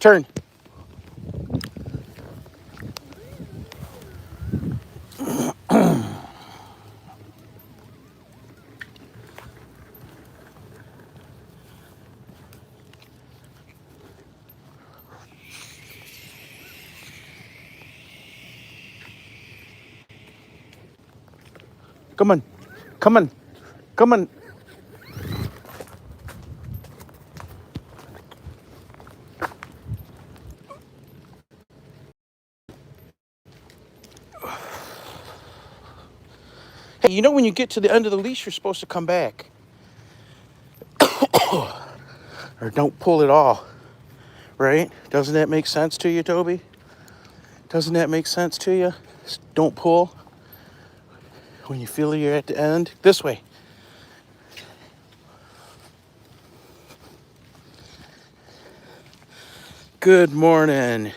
Turn. Come on. Come on. Come on. Hey, you know when you get to the end of the leash, you're supposed to come back. Or don't pull it all. Right? Doesn't that make sense to you, Toby? Doesn't that make sense to you? Don't pull when you feel you're at the end. This way. Good morning,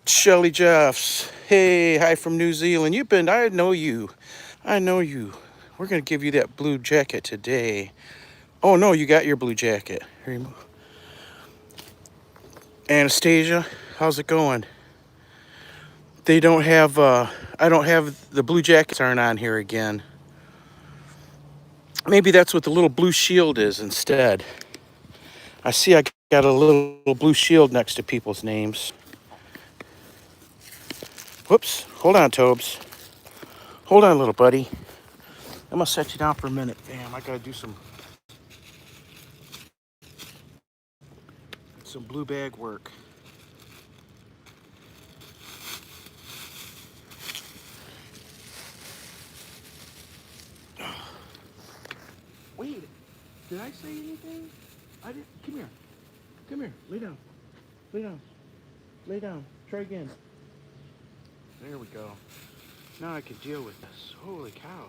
Shelly Jeffs. Hey, hi from New Zealand. I know you. We're going to give you that blue jacket today. Oh, no, you got your blue jacket. Anastasia, how's it going? They don't have, I don't have, the blue jackets aren't on here again. Maybe that's what the little blue shield is instead. I see I got a little blue shield next to people's names. Whoops, hold on, Tobes. Hold on, little buddy. I'm gonna set you down for a minute. Damn, I gotta do some blue bag work. Wait, did I say anything? I didn't. Come here. Come here. Lay down. Lay down. Lay down. Try again. There we go. Now I can deal with this. Holy cow.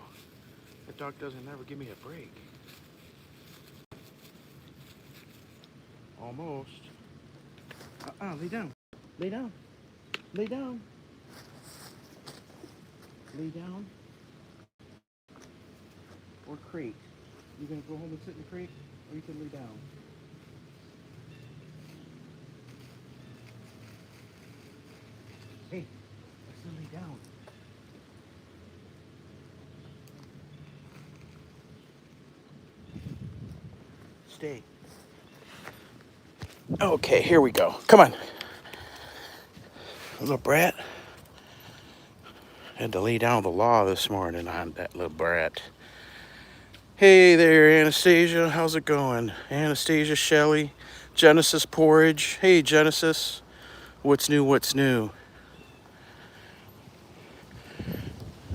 That dog doesn't ever give me a break. Almost. Lay down. Lay down. Lay down. Lay down. Or crate. You gonna go home and sit in the crate? Or you can lay down? Hey, I said lay down. Stay. Okay, here we go. Come on. Little brat. Had to lay down the law this morning on that little brat. Hey there, Anastasia. How's it going? Anastasia, Shelley, Genesis Porridge. Hey, Genesis. What's new? What's new?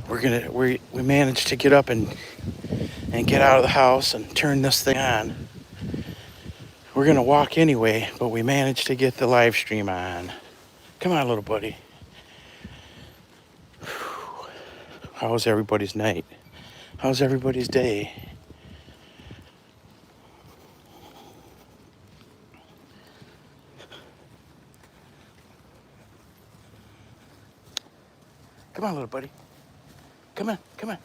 We managed to get up and get out of the house and turn this thing on. We're gonna walk anyway, but we managed to get the live stream on. Come on, little buddy. How's everybody's night? How's everybody's day? Come on, little buddy. Come on, come on.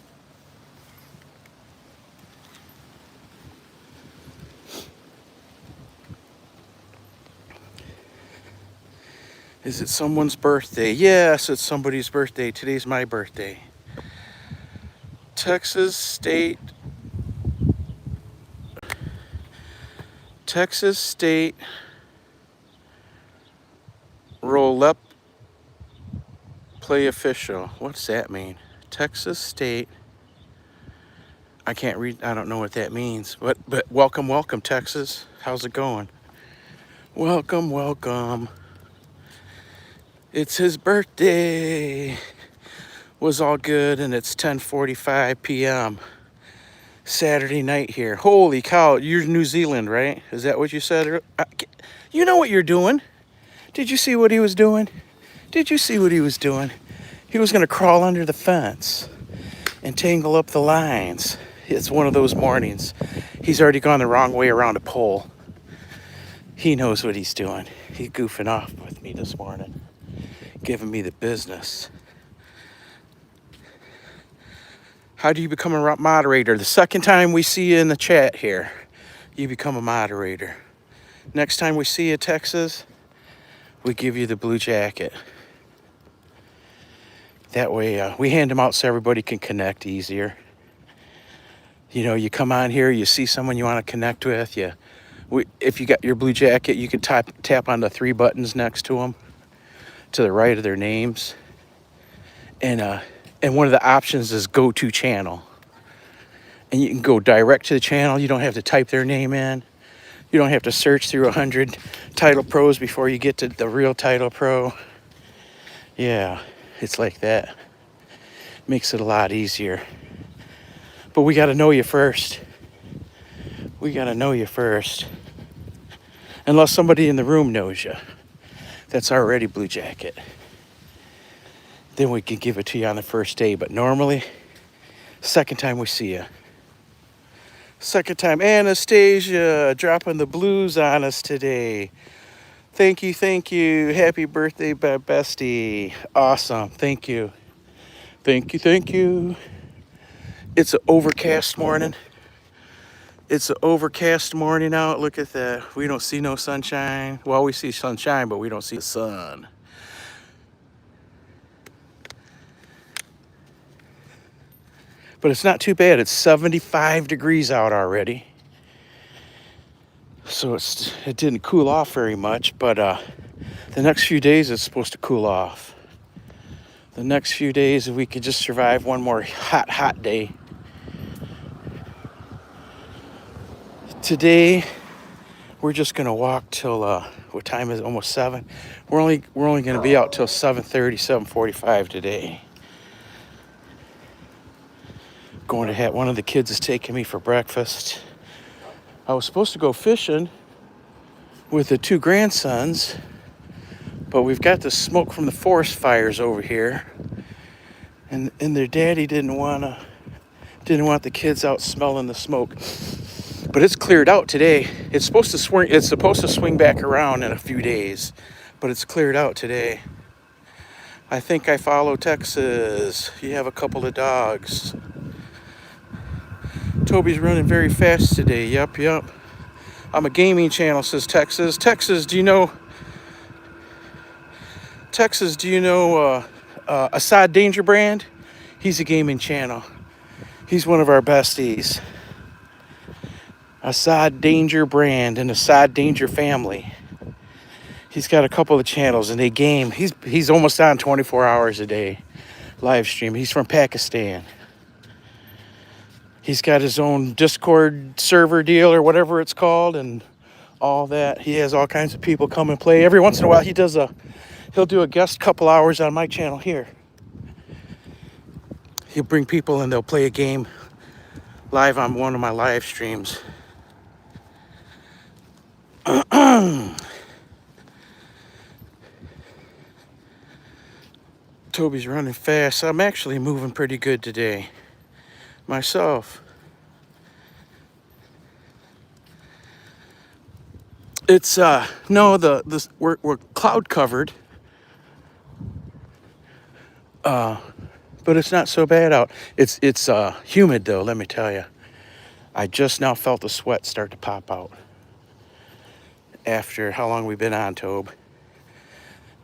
Is it someone's birthday? Yes, it's somebody's birthday. Today's my birthday. Texas State roll-up play official. What's that mean? Texas State. I can't read. I don't know what that means. But welcome, Texas. How's it going? Welcome. It's his birthday. Was all good, and it's 10:45 p.m. Saturday night here. Holy cow, you're New Zealand, right? Is that what you said? You know what you're doing. Did you see what he was doing? He was going to crawl under the fence and tangle up the lines. It's one of those mornings. He's already gone the wrong way around a pole. He knows what he's doing. He's goofing off with me this morning, giving me the business. How do you become a moderator? The second time we see you in the chat here, you become a moderator. Next time we see you, Texas, we give you the blue jacket. That way, we hand them out so everybody can connect easier. You know, you come on here, you see someone you want to connect with. If you got your blue jacket, you can tap on the 3 buttons next to them, to the right of their names, and one of the options is go to channel, and you can go direct to the channel. You don't have to type their name in. You don't have to search through 100 title pros before you get to the real title pro. Yeah, it's like that. Makes it a lot easier. But we got to know you first. We got to know you first. Unless somebody in the room knows you, that's already blue jacket. Then we can give it to you on the first day. But normally, second time we see you. Second time, Anastasia dropping the blues on us today. Thank you, thank you. Happy birthday, bestie. Awesome, thank you. Thank you, thank you. It's an overcast morning. It's an overcast morning out. Look at that. We don't see no sunshine. Well, we see sunshine, but we don't see the sun. But it's not too bad. It's 75 degrees out already. So it didn't cool off very much, but the next few days it's supposed to cool off. The next few days, if we could just survive one more hot day. Today, we're just gonna walk till what time is it? Almost 7. We're only gonna be out till 7:30, 7:45 today. Going to have one of the kids is taking me for breakfast. I was supposed to go fishing with the 2 grandsons, but we've got the smoke from the forest fires over here, and their daddy didn't want the kids out smelling the smoke. But it's cleared out today. It's supposed to swing back around in a few days, but it's cleared out today. I think I follow Texas. You have a couple of dogs. Toby's running very fast today. Yup. I'm a gaming channel, says Texas. Texas, do you know Assad Danger Brand? He's a gaming channel. He's one of our besties. Assad Danger Brand and Assad Danger Family. He's got a couple of channels and they game. He's almost on 24 hours a day live stream. He's from Pakistan. He's got his own Discord server deal or whatever it's called and all that. He has all kinds of people come and play. Every once in a while he'll do a guest couple hours on my channel here. He'll bring people and they'll play a game live on one of my live streams. Toby's running fast. I'm actually moving pretty good today myself. It's we're cloud covered, but it's not so bad out. It's humid though. Let me tell you, I just now felt the sweat start to pop out. After how long we've been on, Tobe?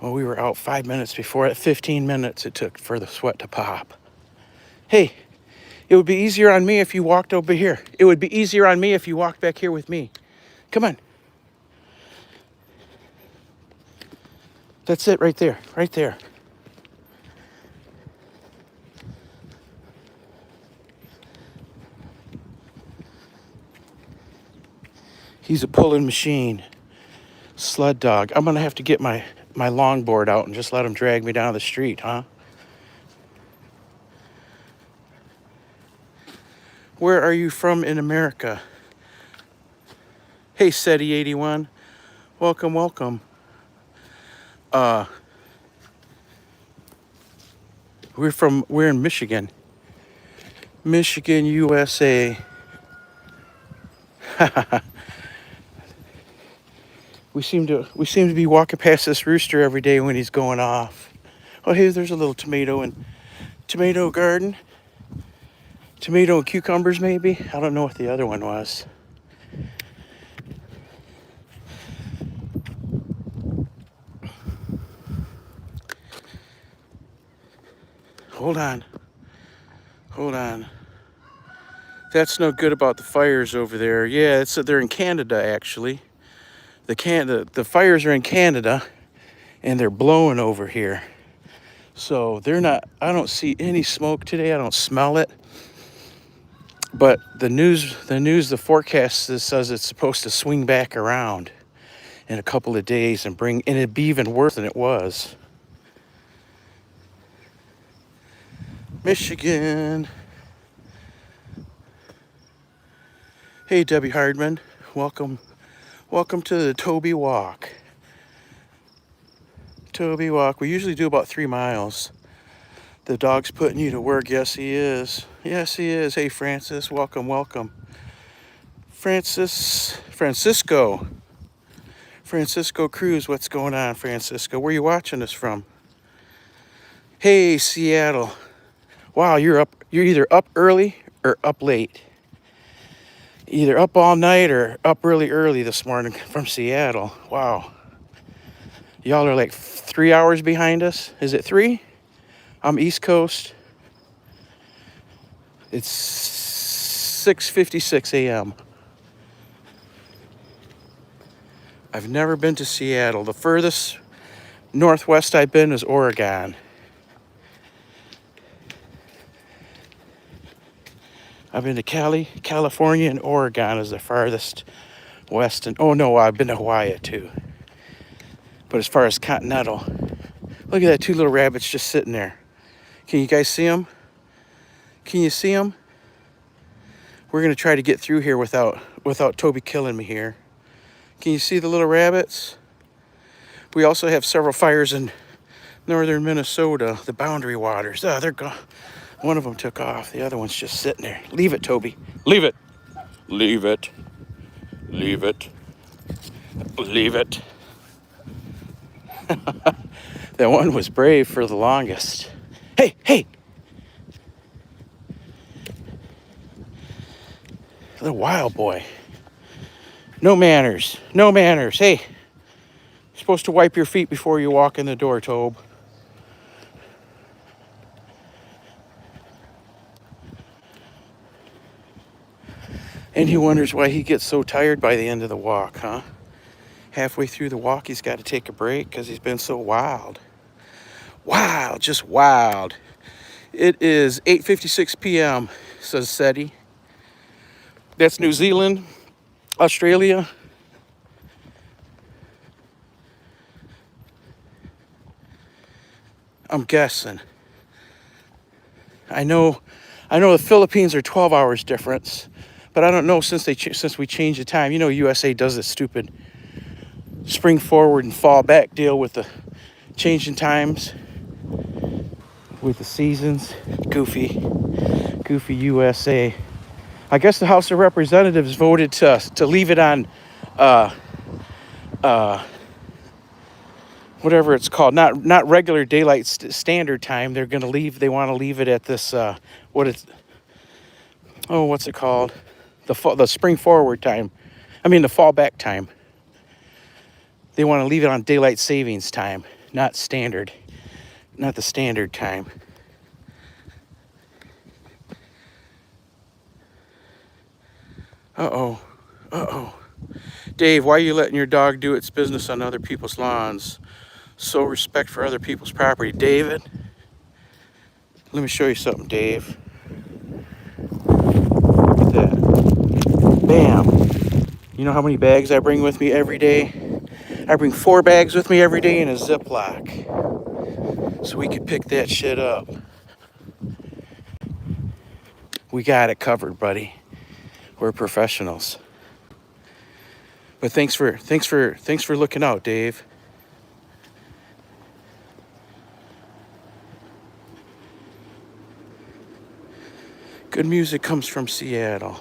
Well, we were out 5 minutes before it. 15 minutes it took for the sweat to pop. Hey, it would be easier on me if you walked over here. It would be easier on me if you walked back here with me. Come on. That's it right there. Right there. He's a pulling machine. Sled dog. I'm going to have to get my longboard out and just let him drag me down the street, huh? Where are you from in America? Hey, SETI81. Welcome. We're in Michigan. Michigan, USA. We seem to be walking past this rooster every day when he's going off. Oh, hey, there's a little tomato garden. Tomato and cucumbers, maybe. I don't know what the other one was. hold on. Hold on. That's no good about the fires over there. Yeah, they're in Canada, actually. The fires are in Canada, and they're blowing over here. So they're not, I don't see any smoke today. I don't smell it. But the forecast says it's supposed to swing back around in a couple of days and it'd be even worse than it was. Michigan. Hey, Debbie Hardman. Welcome to the Toby Walk. Toby Walk. We usually do about 3 miles. The dog's putting you to work. Yes, he is. Yes, he is. Hey, Francis. Welcome. Francisco Cruz. What's going on, Francisco? Where are you watching us from? Hey, Seattle. Wow, you're either up early or up late. Either up all night or up really early this morning from Seattle. Wow. Y'all are like 3 hours behind us. Is it 3? I'm East Coast. It's 6:56 a.m. I've never been to Seattle. The furthest northwest I've been is Oregon. I've been to California, and Oregon is the farthest west. And oh no, I've been to Hawaii too. But as far as continental, look at that 2 little rabbits just sitting there. Can you guys see them? Can you see them? We're gonna try to get through here without Toby killing me here. Can you see the little rabbits? We also have several fires in northern Minnesota, the Boundary Waters. Oh, they're gone. One of them took off. The other one's just sitting there. Leave it, Toby. Leave it. Leave it. Leave it. Leave it. That one was brave for the longest. Hey! Little wild boy. No manners. Hey, you're supposed to wipe your feet before you walk in the door, Tobe. And he wonders why he gets so tired by the end of the walk, huh? Halfway through the walk, he's got to take a break because he's been so wild. Just wild. It is 8:56 p.m., says SETI. That's New Zealand, Australia. I'm guessing. I know the Philippines are 12 hours difference, but I don't know since we changed the time. You know, USA does this stupid spring forward and fall back deal with the changing times, with the seasons. Goofy USA. I guess the House of Representatives voted to leave it on whatever it's called, not regular daylight standard time. They want to leave it at this what's it called? The spring forward time. I mean the fall back time. They want to leave it on daylight savings time, not the standard time. Uh-oh. Dave, why are you letting your dog do its business on other people's lawns? So respect for other people's property. David, let me show you something, Dave. Look at that. Bam. You know how many bags I bring with me every day? I bring 4 bags with me every day in a Ziploc. So we can pick that shit up. We got it covered, buddy. We're professionals. But thanks for looking out, Dave. Good music comes from Seattle.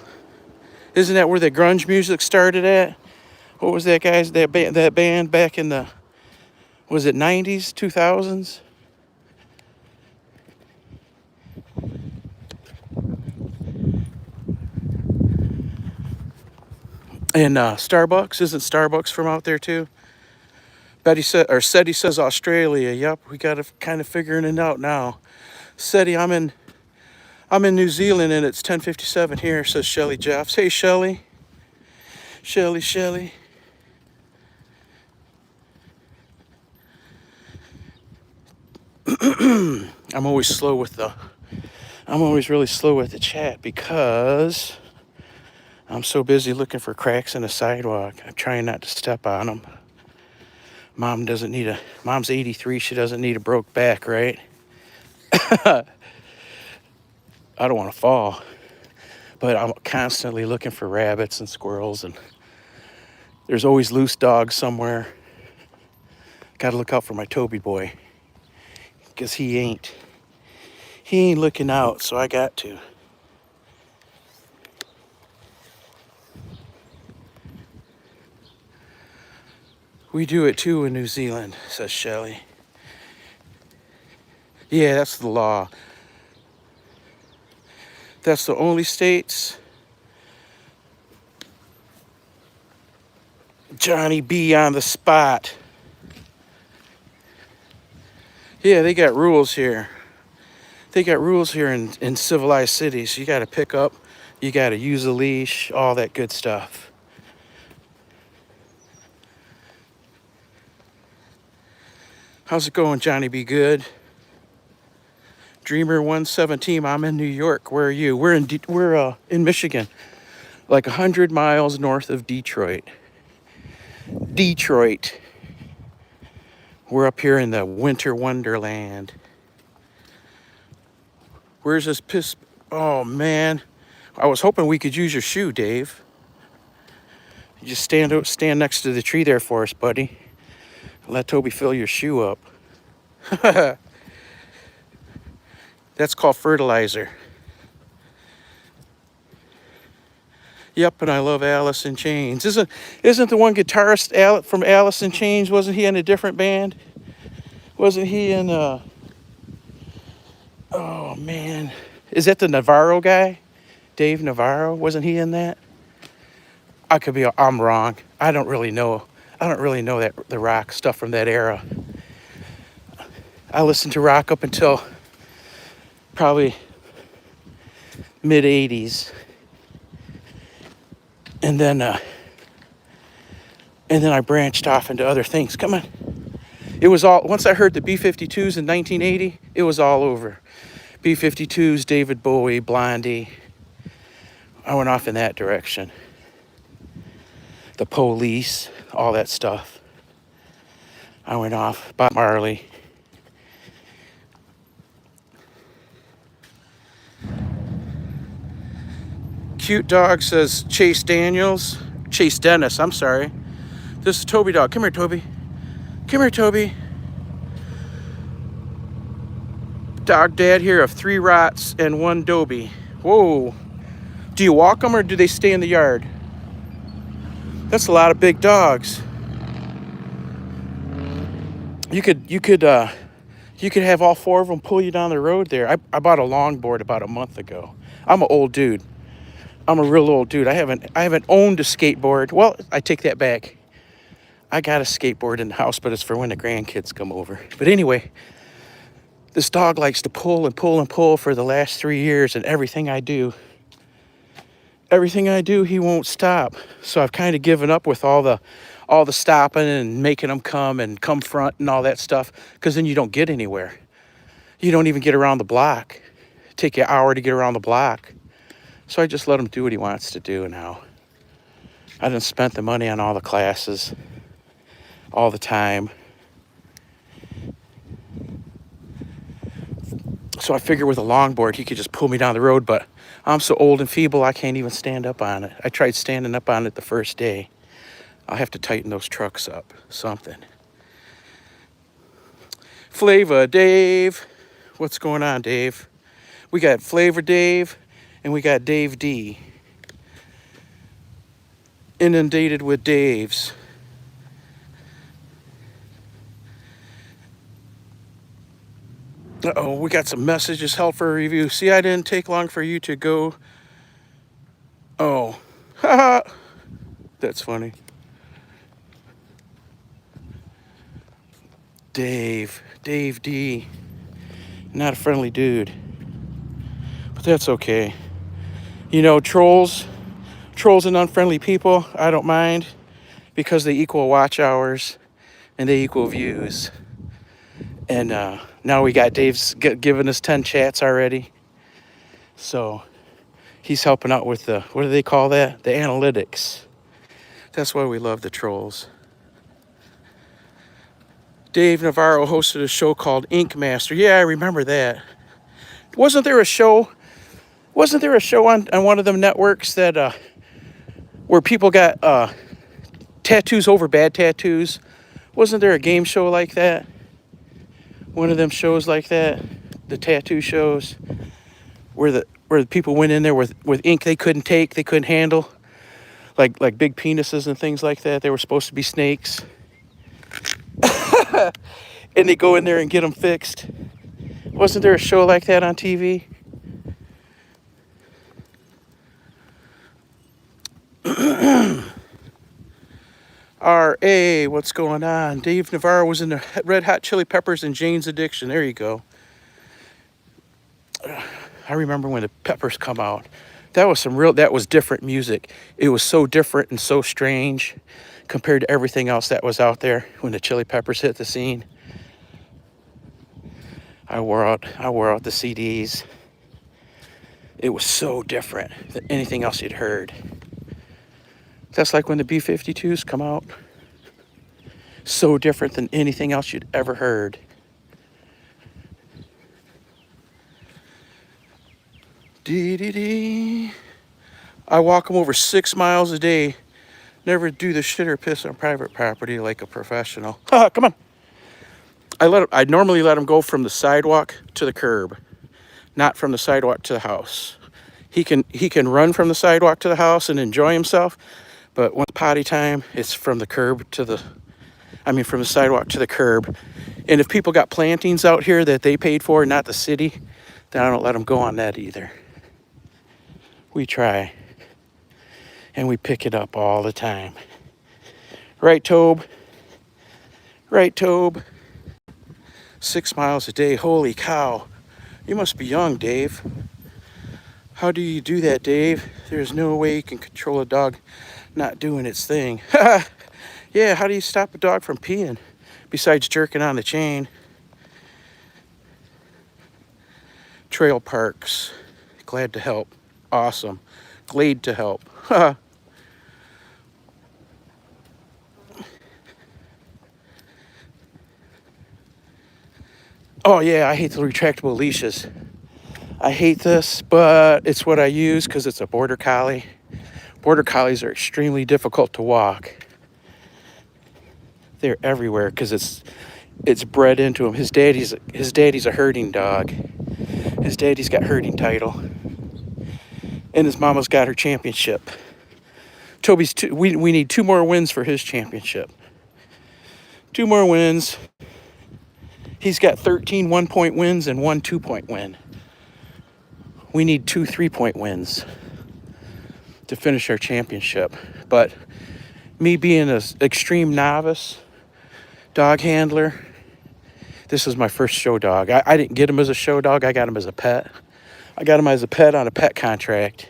Isn't that where the grunge music started at? What was that that band back in the, was it 90s, 2000s? And Starbucks, isn't Starbucks from out there too? SETI says Australia. Yep, we got to kind of figuring it out now. SETI, I'm in New Zealand and it's 10:57 here, says Shelly Jeffs. Hey Shelly. Shelly. I'm always really slow with the chat because I'm so busy looking for cracks in the sidewalk. I'm trying not to step on them. Mom's 83, she doesn't need a broke back, right? I don't want to fall. But I'm constantly looking for rabbits and squirrels, and there's always loose dogs somewhere. Got to look out for my Toby boy, because he ain't looking out, so I got to. We do it too in New Zealand, says Shelly. Yeah, that's the law. That's the only states. Johnny B on the spot. Yeah, they got rules here. They got rules here in civilized cities. You got to pick up, you got to use a leash, all that good stuff. How's it going, Johnny B? Good. Dreamer 117. I'm in New York. Where are you? We're in Michigan, like 100 miles north of Detroit. We're up here in the winter wonderland. Where's this piss? Oh man, I was hoping we could use your shoe, Dave. You just stand next to the tree there for us, buddy. Let Toby fill your shoe up. That's called fertilizer. Yep, and I love Alice in Chains. Isn't the one guitarist from Alice in Chains? Wasn't he in a different band? Wasn't he in oh man, is that the Navarro guy? Dave Navarro? Wasn't he in that? I'm wrong. I don't really know that the rock stuff from that era. I listened to rock up until probably mid 80s. And then I branched off into other things. Come on. It was all, once I heard the B-52s in 1980, it was all over. B-52s, David Bowie, Blondie. I went off in that direction. The Police, all that stuff. I went off. Bob Marley. Cute dog says Chase Dennis, I'm sorry. This is Toby dog. Come here, Toby. Come here, Toby. Dog dad here of 3 Rots and 1 Dobie. Whoa. Do you walk them or do they stay in the yard? That's a lot of big dogs. You could have all 4 of them pull you down the road there. I bought a longboard about a month ago. I'm an old dude. I'm a real old dude. I haven't owned a skateboard. Well, I take that back. I got a skateboard in the house, but it's for when the grandkids come over. But anyway, this dog likes to pull and pull and pull for the last 3 years, and everything I do, he won't stop. So I've kind of given up with all the stopping and making them come front and all that stuff, because then you don't get anywhere. You don't even get around the block. Take you an hour to get around the block. So I just let him do what he wants to do now. I done spent the money on all the classes, all the time. So I figured with a longboard, he could just pull me down the road, but I'm so old and feeble, I can't even stand up on it. I tried standing up on it the first day. I'll have to tighten those trucks up, something. Flavor Dave. What's going on, Dave? We got Flavor Dave and we got Dave D. Inundated with Daves. Uh-oh, we got some messages held for a review. See, I didn't take long for you to go. Oh, haha. That's funny. Dave D. Not a friendly dude. But that's okay. You know, trolls and unfriendly people, I don't mind because they equal watch hours and they equal views. And now we got Dave's giving us 10 chats already. So he's helping out with the, what do they call that? The analytics. That's why we love the trolls. Dave Navarro hosted a show called Ink Master. Yeah, I remember that. Wasn't there a show? Wasn't there a show on one of them networks that where people got tattoos over bad tattoos? Wasn't there a game show like that? One of them shows like that, the tattoo shows, where the people went in there with ink they couldn't take, they couldn't handle, like big penises and things like that. They were supposed to be snakes, and they go in there and get them fixed. Wasn't there a show like that on TV? R.A., what's going on? Dave Navarro was in the Red Hot Chili Peppers and Jane's Addiction. There you go. I remember when the Peppers come out. That was different music. It was so different and so strange compared to everything else that was out there when the Chili Peppers hit the scene. I wore out the CDs. It was so different than anything else you'd heard. That's like when the B-52s come out. So different than anything else you'd ever heard. Dee. I walk them over 6 miles a day. Never do the shit or piss on private property like a professional. Come on. I normally let him go from the sidewalk to the curb, not from the sidewalk to the house. He can run from the sidewalk to the house and enjoy himself, but when it's potty time, it's from the sidewalk to the curb. And if people got plantings out here that they paid for, not the city, then I don't let them go on that either. We try, and we pick it up all the time. Right, Tobe? Right, Tobe? 6 miles a day, holy cow. You must be young, Dave. How do you do that, Dave? There's no way you can control a dog not doing its thing. Yeah, how do you stop a dog from peeing? Besides jerking on the chain. Trail parks. Glad to help. Awesome. Glad to help. Oh yeah, I hate the retractable leashes. I hate this, but it's what I use because it's a border collie. Border collies are extremely difficult to walk. They're everywhere because it's bred into him. His daddy's a herding dog. His daddy's got herding title, and his mama's got her championship. Toby's we need 2 more wins for his championship. 2 more wins. He's got 13 1-point wins and 1 2-point win. We need 2 3-point wins to finish our championship. But me being an extreme novice dog handler, this is my first show dog. I didn't get him as a show dog. I got him as a pet. I got him as a pet on a pet contract,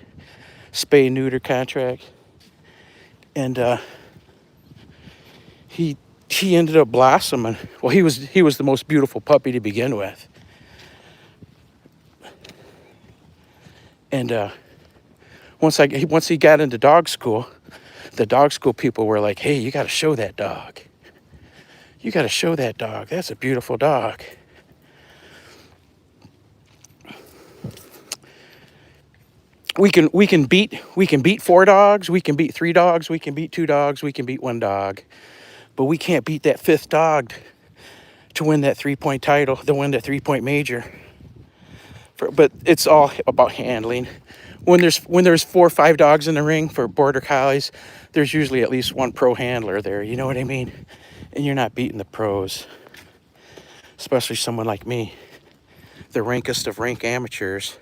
spay neuter contract, and he ended up blossoming. Well, he was the most beautiful puppy to begin with, and once he got into dog school, the dog school people were like, "Hey, you got to show that dog. You got to show that dog. That's a beautiful dog." We can beat 4 dogs. We can beat 3 dogs. We can beat 2 dogs. We can beat 1 dog, but we can't beat that 5th dog to win that 3-point title, to win that 3-point major. But it's all about handling. When there's 4 or 5 dogs in the ring for border collies, there's usually at least 1 pro handler there. You know what I mean? And you're not beating the pros, especially someone like me, the rankest of rank amateurs.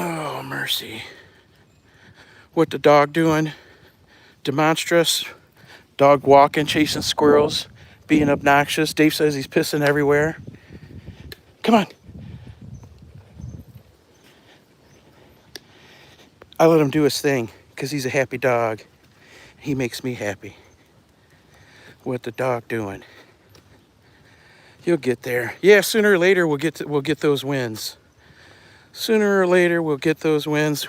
Oh, mercy. mercy. What the dog doing? Demonstrous. Dog walking, chasing squirrels, being obnoxious. Dave says he's pissing everywhere. Come on. I let him do his thing because he's a happy dog. He makes me happy. What the dog doing? He'll get there. Yeah, sooner or later we'll get those wins. Sooner or later we'll get those wins.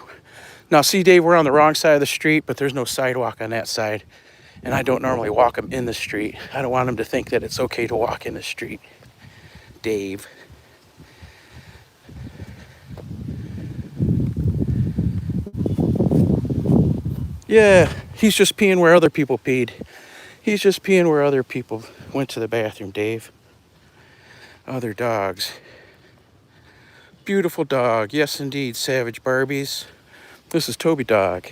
Now, see, Dave, we're on the wrong side of the street, but there's no sidewalk on that side. And I don't normally walk him in the street. I don't want him to think that it's okay to walk in the street. Dave. Yeah, he's just peeing where other people peed. He's just peeing where other people went to the bathroom, Dave. Other dogs. Beautiful dog. Yes, indeed, Savage Barbies. This is Toby dog.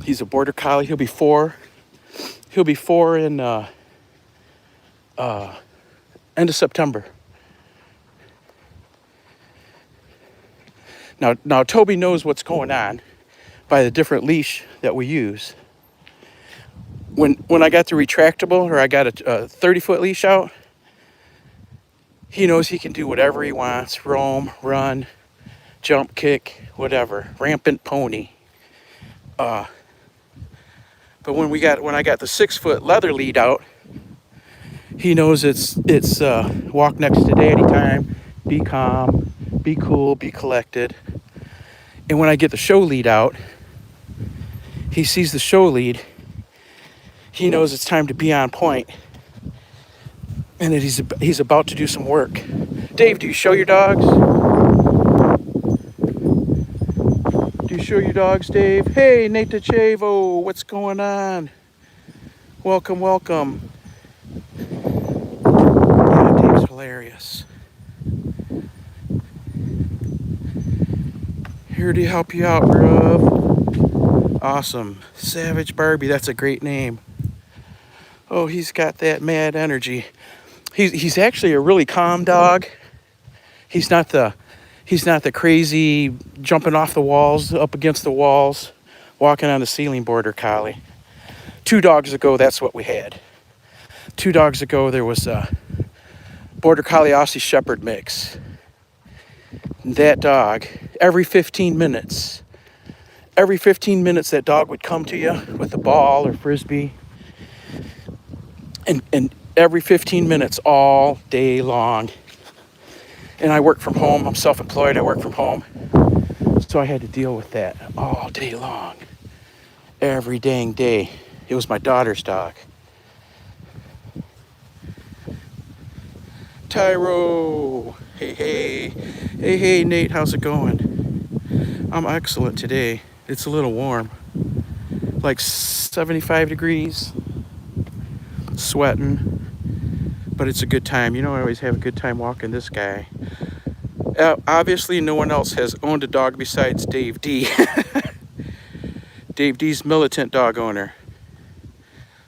He's a border collie. He'll be 4. He'll be 4 in end of September. Now Toby knows what's going on by the different leash that we use. When I got the retractable, or I got a 30-foot leash out, he knows he can do whatever he wants. Roam, run, jump, kick, whatever. Rampant pony. But when I got the 6-foot leather lead out, he knows it's walk next to daddy time, be calm, be cool, be collected. And when I get the show lead out, he sees the show lead. He knows it's time to be on point, and that he's about to do some work. Dave, do you show your dogs? Do you show your dogs, Dave? Hey, Nate DeChavo, what's going on? Welcome, welcome. Yeah, Dave's hilarious. Here to help you out, bruv. Awesome. Savage Barbie, that's a great name. Oh, he's got that mad energy. He's actually a really calm dog. He's not the crazy jumping off the walls, up against the walls, walking on the ceiling border collie. 2 dogs ago, that's what we had. 2 dogs ago, there was a border collie Aussie Shepherd mix. That dog, every 15 minutes, that dog would come to you with a ball or frisbee. And every 15 minutes all day long. And I work from home. I'm self-employed. I work from home. So I had to deal with that all day long. Every dang day. It was my daughter's dog. Tyro. Hey, Nate, how's it going? I'm excellent today. It's a little warm. Like 75 degrees. Sweating, but it's a good time. You know, I always have a good time walking this guy. Obviously, no one else has owned a dog besides Dave D. Dave D's militant dog owner.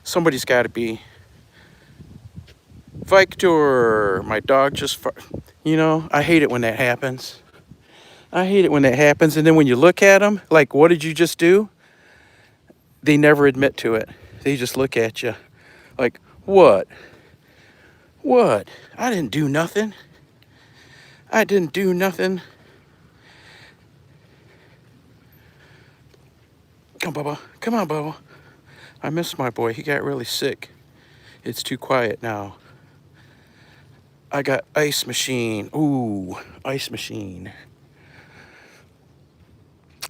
Somebody's got to be. Victor, my dog just, you know, I hate it when that happens. And then when you look at them, like, what did you just do? They never admit to it. They just look at you. Like, what? What? I didn't do nothing. Come on, Bubba. I miss my boy. He got really sick. It's too quiet now. I got ice machine. Ooh, ice machine.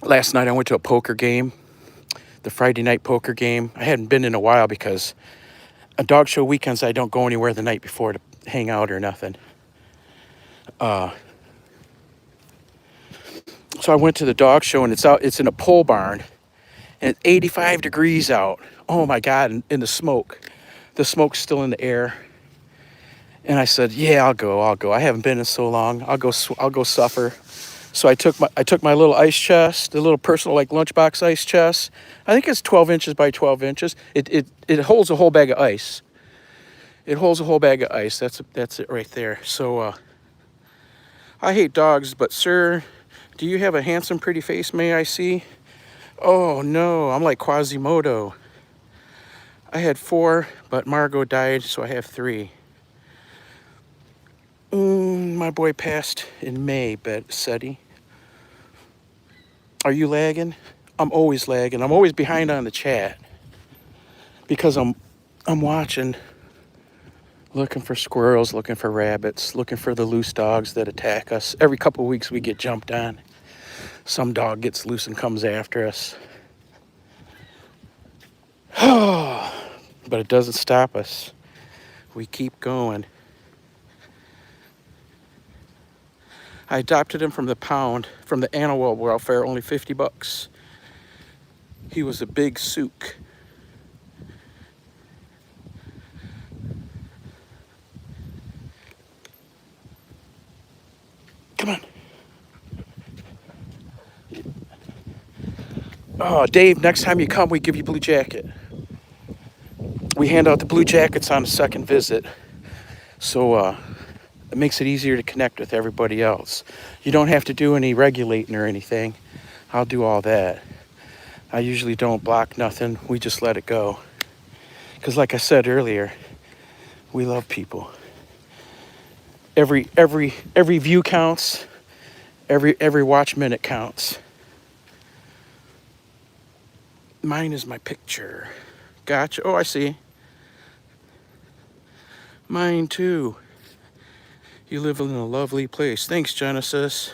Last night I went to a poker game. The Friday night poker game. I hadn't been in a while because on dog show weekends, I don't go anywhere the night before to hang out or nothing. So I went to the dog show, and it's in a pole barn, and it's 85 degrees out. Oh my God, and the smoke's still in the air. And I said, yeah, I'll go. I haven't been in so long. I'll go suffer. So I took my little ice chest, the little personal like lunchbox ice chest. I think it's 12 inches by 12 inches. It holds a whole bag of ice. That's it right there. So I hate dogs, but sir, Do you have a handsome, pretty face, may I see? Oh no, I'm like Quasimodo. I had 4, but Margot died, so I have 3. My boy passed in May, Betty. Are you lagging? I'm always lagging. I'm always behind on the chat because I'm watching, looking for squirrels, looking for rabbits, looking for the loose dogs that attack us. Every couple of weeks we get jumped on. Some dog gets loose and comes after us. But it doesn't stop us. We keep going. I adopted him from the pound, from the animal welfare, only 50 bucks. He was a big sook. Come on. Oh, Dave, next time you come, we give you blue jacket. We hand out the blue jackets on the second visit. So it makes it easier to connect with everybody else. You don't have to do any regulating or anything. I'll do all that. I usually don't block nothing. We just let it go. Because like I said earlier, we love people. Every view counts. Every watch minute counts. Mine is my picture. Gotcha. Oh, I see. Mine too. You live in a lovely place. Thanks, Genesis.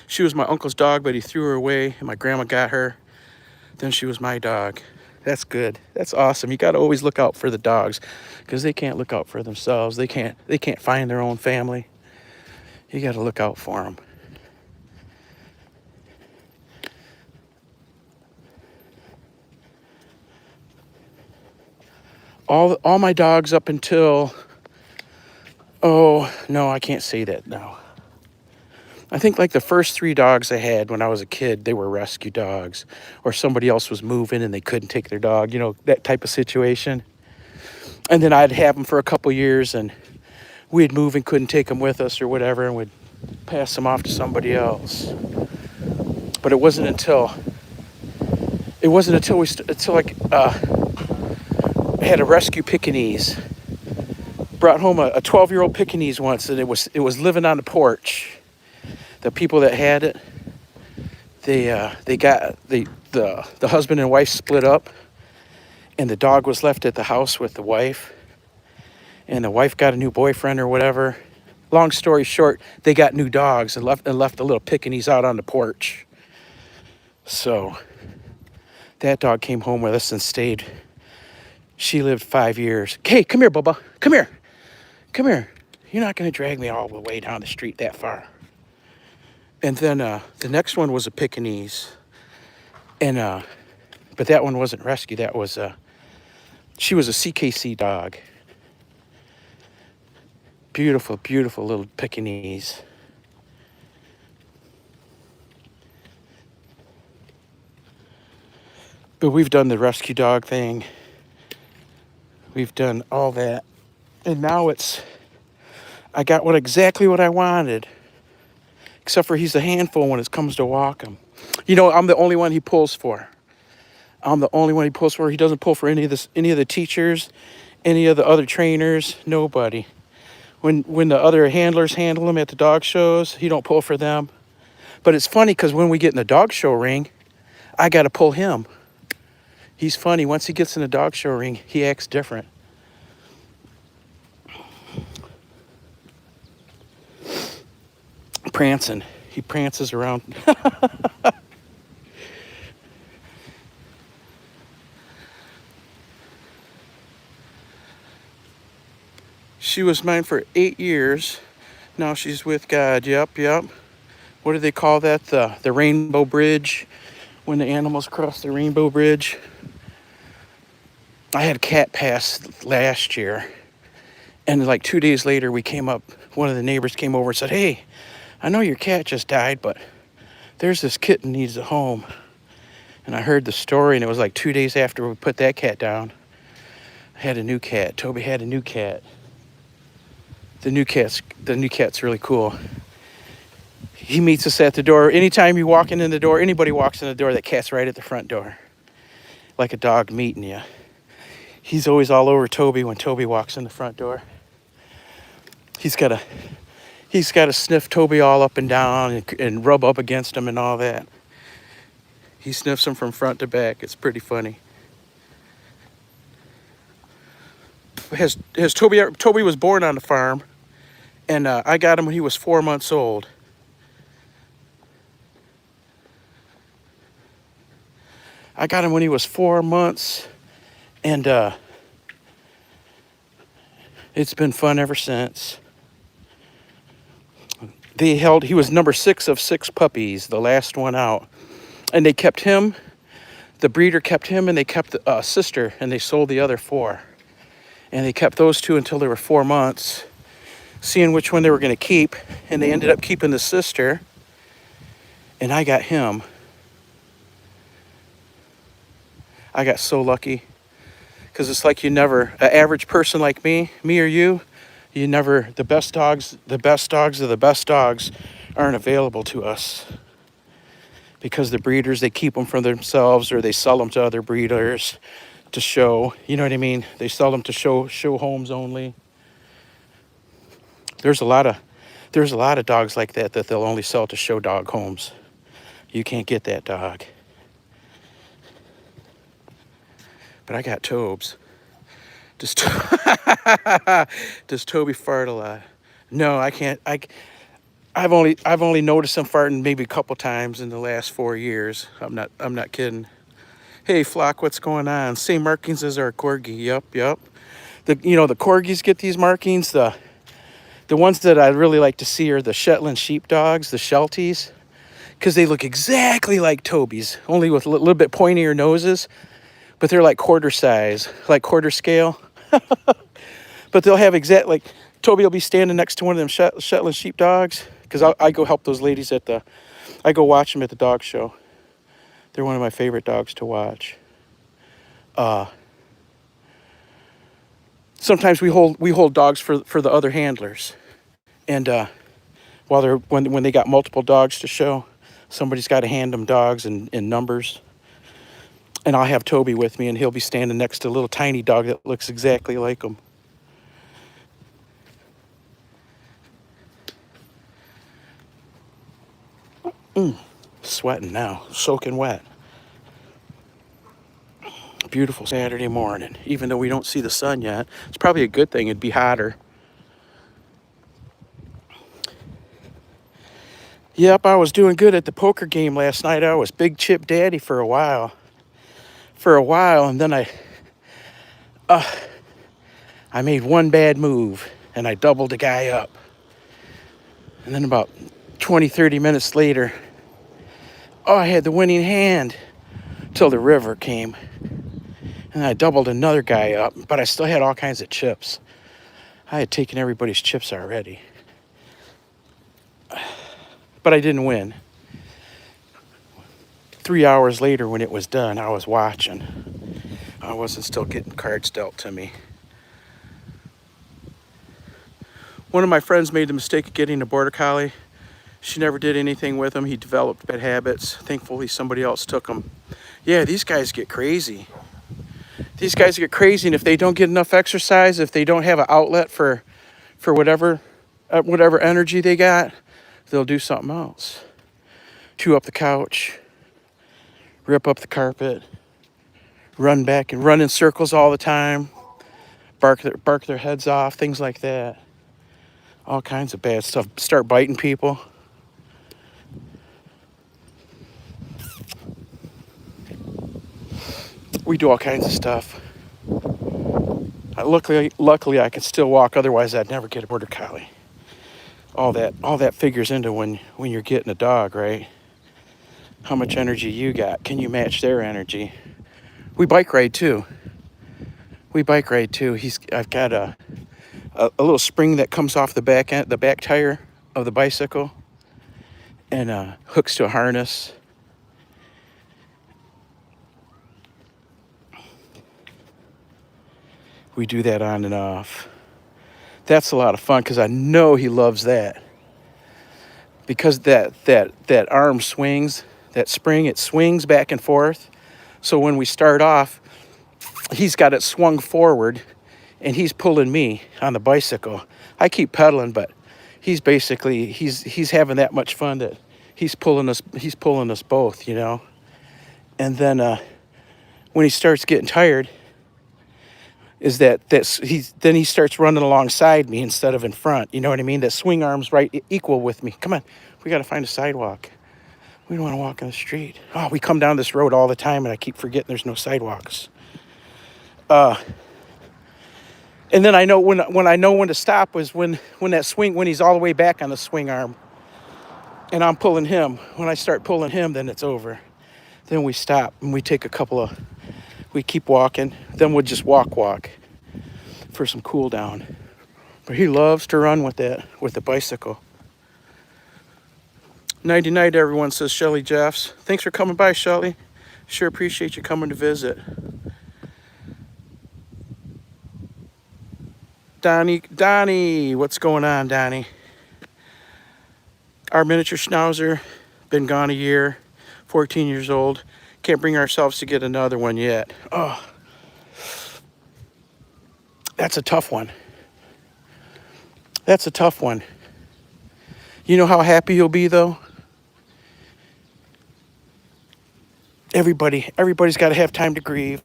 She was my uncle's dog, but he threw her away, and my grandma got her. Then she was my dog. That's good. That's awesome. You got to always look out for the dogs because they can't look out for themselves. They can't find their own family. You got to look out for them. All my dogs up until, oh, no, I can't say that now. I think like the first 3 dogs I had when I was a kid, they were rescue dogs, or somebody else was moving and they couldn't take their dog, that type of situation. And then I'd have them for a couple years and we'd move and couldn't take them with us or whatever, and we'd pass them off to somebody else. But it wasn't until I had a rescue Pekingese. Brought home a 12-year-old Pekingese once, and it was living on the porch. The people that had it, the husband and wife split up, and the dog was left at the house with the wife, and the wife got a new boyfriend or whatever. Long story short, they got new dogs and left the little Pekingese out on the porch. So that dog came home with us and stayed. She lived 5 years. Hey, come here, Bubba. Come here. Come here. You're not going to drag me all the way down the street that far. And then the next one was a Pekingese. And but that one wasn't rescue. That was she was a CKC dog. Beautiful, beautiful little Pekingese. But we've done the rescue dog thing. We've done all that. And now I got exactly what I wanted. Except for he's a handful when it comes to walk him. I'm the only one he pulls for. I'm the only one he pulls for. He doesn't pull for any of the teachers, any of the other trainers, nobody. When the other handlers handle him at the dog shows, he don't pull for them. But it's funny because when we get in the dog show ring, I got to pull him. He's funny. Once he gets in the dog show ring, he acts different. Prancing. He prances around. She was mine for 8 years. Now she's with God. Yep. What do they call that? The Rainbow Bridge. When the animals cross the Rainbow Bridge. I had a cat pass last year. And like 2 days later, one of the neighbors came over and said, "Hey, I know your cat just died, but there's this kitten needs a home." And I heard the story, and it was like 2 days after we put that cat down. I had a new cat. Toby had a new cat. The new cat's really cool. He meets us at the door. Anytime you walk in the door, anybody walks in the door, that cat's right at the front door, like a dog meeting you. He's always all over Toby when Toby walks in the front door. He's got to sniff Toby all up and down and rub up against him and all that. He sniffs him from front to back. It's pretty funny. Has Toby was born on the farm, and I got him when he was 4 months old. I got him when he was 4 months, and it's been fun ever since. He was number 6 of 6 puppies, the last one out. And they kept him, the breeder kept him, and they kept a sister, and they sold the other 4. And they kept those 2 until they were 4 months, seeing which one they were going to keep. And they ended up keeping the sister, and I got him. I got so lucky, because it's like an average person like me or you never, the best dogs of the best dogs aren't available to us, because the breeders, they keep them for themselves, or they sell them to other breeders to show, you know what I mean? They sell them to show homes only. There's a lot of dogs like that they'll only sell to show dog homes. You can't get that dog. But I got Tobes. Does Toby fart a lot? No, I can't. I've only noticed him farting maybe a couple times in the last 4 years. I'm not kidding. Hey Flock, what's going on? Same markings as our corgi. Yep. The corgis get these markings. The ones that I really like to see are the Shetland sheepdogs, the Shelties, because they look exactly like Toby's, only with a little bit pointier noses. But they're like quarter size, like quarter scale. But they'll have like Toby will be standing next to one of them Shetland sheepdogs, because I go help those ladies I go watch them at the dog show. They're one of my favorite dogs to watch. Sometimes we hold dogs for the other handlers, and when they got multiple dogs to show, somebody's got to hand them dogs in numbers. And I'll have Toby with me, and he'll be standing next to a little tiny dog that looks exactly like him. Sweating now, soaking wet. Beautiful Saturday morning, even though we don't see the sun yet. It's probably a good thing. It'd be hotter. Yep, I was doing good at the poker game last night. I was Big Chip Daddy for a while, and then I made one bad move, and I doubled the guy up. And then about 20-30 minutes later, I had the winning hand till the river came. And I doubled another guy up, but I still had all kinds of chips. I had taken everybody's chips already. But I didn't win. 3 hours later, when it was done, I was watching. I wasn't still getting cards dealt to me. One of my friends made the mistake of getting a border collie. She never did anything with him. He developed bad habits. Thankfully, somebody else took him. Yeah, these guys get crazy. And if they don't get enough exercise, if they don't have an outlet for whatever energy they got, they'll do something else. Chew up the couch, rip up the carpet, run back and run in circles all the time, bark their heads off, things like that. All kinds of bad stuff. Start biting people. We do all kinds of stuff. Luckily, I can still walk. Otherwise, I'd never get a border collie. All that figures into when you're getting a dog, right? How much energy you got? Can you match their energy? We bike ride too. I've got a little spring that comes off the back tire of the bicycle, and hooks to a harness. We do that on and off. That's a lot of fun because I know he loves that. Because that arm swings, that spring, it swings back and forth. So when we start off, he's got it swung forward and he's pulling me on the bicycle. I keep pedaling, but he's basically he's having that much fun that he's pulling us both, you know. And then when he starts getting tired, is that's he starts running alongside me instead of in front. You know what I mean? That swing arm's right equal with me. Come on, we got to find a sidewalk. We don't want to walk on the street. Oh, we come down this road all the time, and I keep forgetting there's no sidewalks. And then I know when I know when to stop was when he's all the way back on the swing arm, and I'm pulling him. When I start pulling him, then it's over. Then we stop and we keep walking. Then we'll just walk for some cool down. But he loves to run with the bicycle. Nighty night, everyone, says Shelly Jeffs. Thanks for coming by, Shelly. Sure appreciate you coming to visit. Donnie, what's going on, Donnie? Our miniature schnauzer, been gone a year, 14 years old. Can't bring ourselves to get another one yet. Oh, that's a tough one. That's a tough one. You know how happy you'll be, though? Everybody's got to have time to grieve.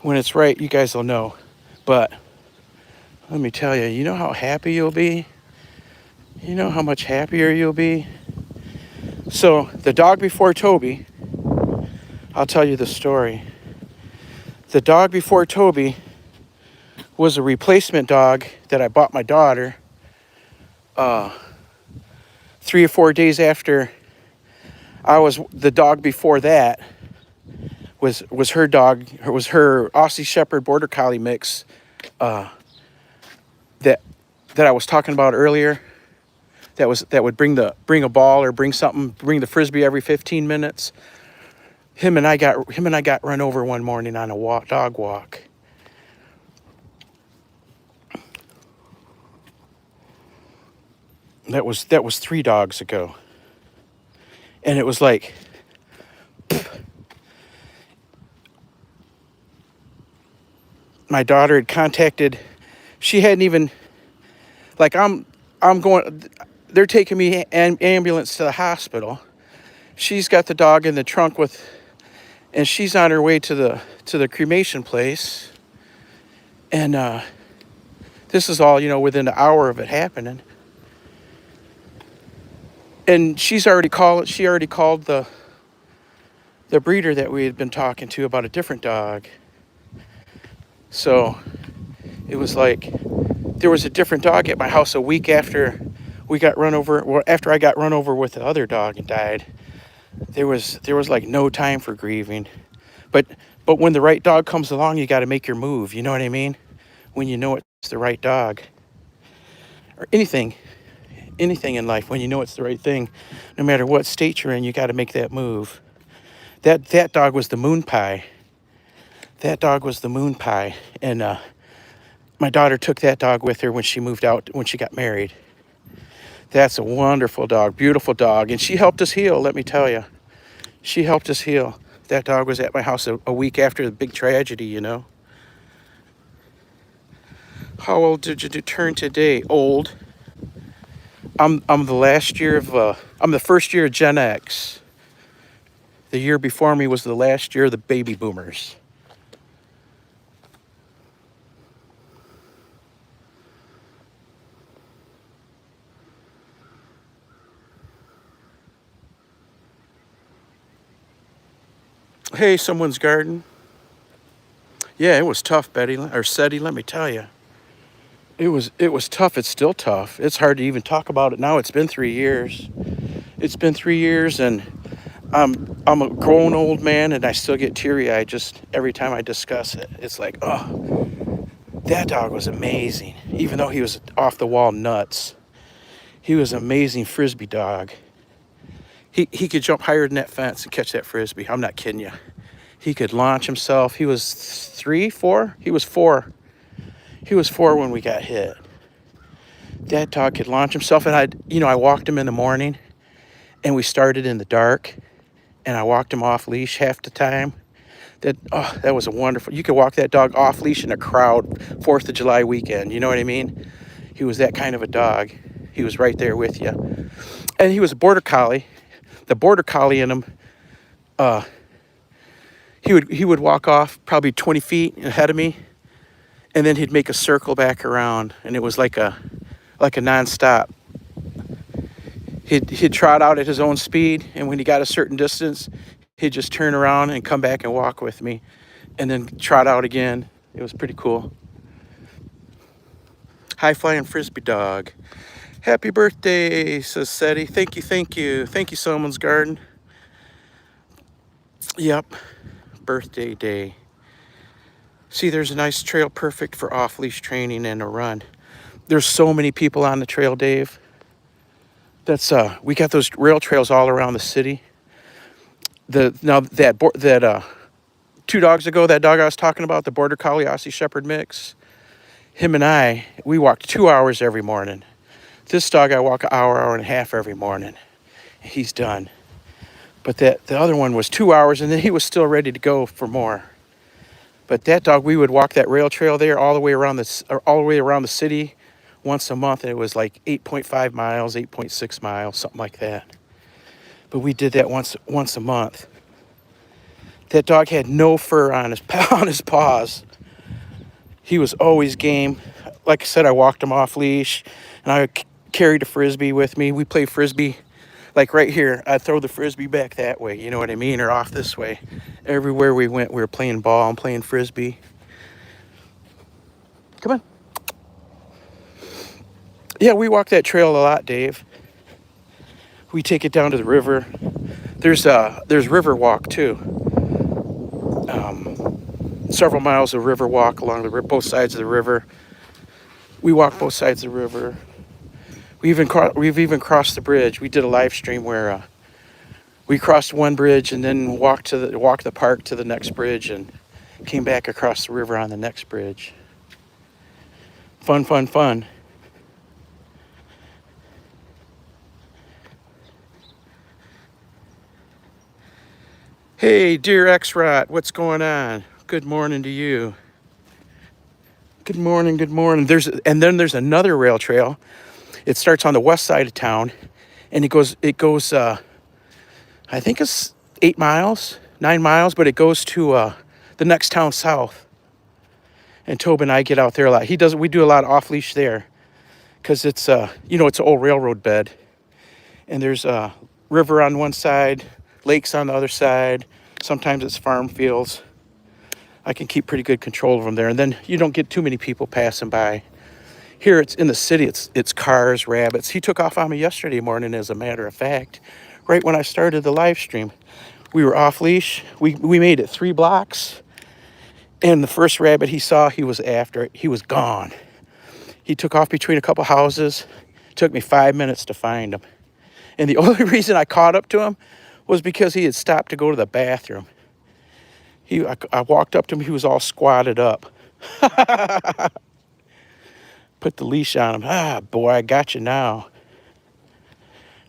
When it's right, you guys will know. But let me tell you, you know how happy you'll be? You know how much happier you'll be? So, the dog before Toby, I'll tell you the story. The dog before Toby was a replacement dog that I bought my daughter 3 or 4 days after the dog before that was her dog. It was her Aussie Shepherd Border Collie mix that I was talking about earlier. That would bring a ball or bring the frisbee every 15 minutes. Him and I got run over one morning on a dog walk. That was 3 dogs ago. And it was like my daughter had contacted, she hadn't even, like, they're taking me ambulance to the hospital. She's got the dog in the trunk and she's on her way to the cremation place. And this is all, within an hour of it happening. And she already called the breeder that we had been talking to about a different dog. So it was like there was a different dog at my house a week after we got run over. Well, after I got run over with the other dog and died, there was like no time for grieving. But when the right dog comes along, you got to make your move. You know what I mean? When you know it's the right dog, or anything in life, when you know it's the right thing, no matter what state you're in, you got to make that move. That dog was the moon pie. That dog was the moon pie. And my daughter took that dog with her when she moved out, when she got married. That's a wonderful dog, beautiful dog. And she helped us heal, let me tell you. She helped us heal. That dog was at my house a week after the big tragedy, How old did you turn today? Old. I'm the first year of Gen X. The year before me was the last year of the baby boomers. Hey, someone's garden. Yeah, it was tough, Seti, let me tell you. It was tough. It's still tough. It's hard to even talk about it now. It's been 3 years. It's been 3 years, and I'm a grown old man, and I still get teary-eyed just every time I discuss it. It's like, oh, that dog was amazing. Even though he was off the wall nuts, he was an amazing frisbee dog. He could jump higher than that fence and catch that frisbee. I'm not kidding you. He could launch himself. He was 3, 4. He was 4. He was 4 when we got hit. That dog could launch himself, and I walked him in the morning, and we started in the dark, and I walked him off leash half the time. That was a wonderful. You could walk that dog off leash in a crowd, 4th of July weekend. You know what I mean? He was that kind of a dog. He was right there with you, and he was a border collie. The border collie in him, he would walk off probably 20 feet ahead of me, and then he'd make a circle back around, and it was like a nonstop. He'd trot out at his own speed, and when he got a certain distance, he'd just turn around and come back and walk with me, and then trot out again. It was pretty cool. High flying frisbee dog. Happy birthday, says Seti. Thank you, thank you. Thank you, Someone's Garden. Yep, birthday day. See, there's a nice trail perfect for off-leash training and a run. There's so many people on the trail, Dave. We got those rail trails all around the city. That 2 dogs ago, that dog I was talking about, the Border Collie Aussie Shepherd mix, him and we walked 2 hours every morning. This dog, I walk an hour and a half every morning. He's done. But the other one was 2 hours, and then he was still ready to go for more. But that dog, we would walk that rail trail there all the way around the city once a month, and it was like 8.5 miles, 8.6 miles, something like that. But we did that once a month. That dog had no fur on his paws. He was always game. Like I said, I walked him off leash, and I carried a frisbee with me. We play frisbee, like right here. I'd throw the frisbee back that way, you know what I mean, or off this way. Everywhere we went, we were playing ball and playing frisbee. Come on. Yeah, we walk that trail a lot, Dave. We take it down to the river. There's river walk too. Several miles of river walk along both sides of the river. We walk both sides of the river. We've even crossed the bridge. We did a live stream where we crossed one bridge and then walked the park to the next bridge and came back across the river on the next bridge. Fun, fun, fun. Hey, dear X-Rot, what's going on? Good morning to you. Good morning, good morning. Then there's another rail trail. It starts on the west side of town, and it goes. I think it's 8 miles, 9 miles, but it goes to the next town south. And Toby and I get out there a lot. We do a lot off leash there, because it's it's an old railroad bed, and there's a river on one side, lakes on the other side. Sometimes it's farm fields. I can keep pretty good control of them there, and then you don't get too many people passing by. Here it's in the city. It's cars, rabbits. He took off on me yesterday morning, as a matter of fact, right when I started the live stream. We were off leash. We made it 3 blocks, and the first rabbit he saw, he was after it. He was gone. He took off between a couple houses. It took me 5 minutes to find him, and the only reason I caught up to him was because he had stopped to go to the bathroom. I walked up to him. He was all squatted up. Put the leash on him. Ah, boy, I got you now.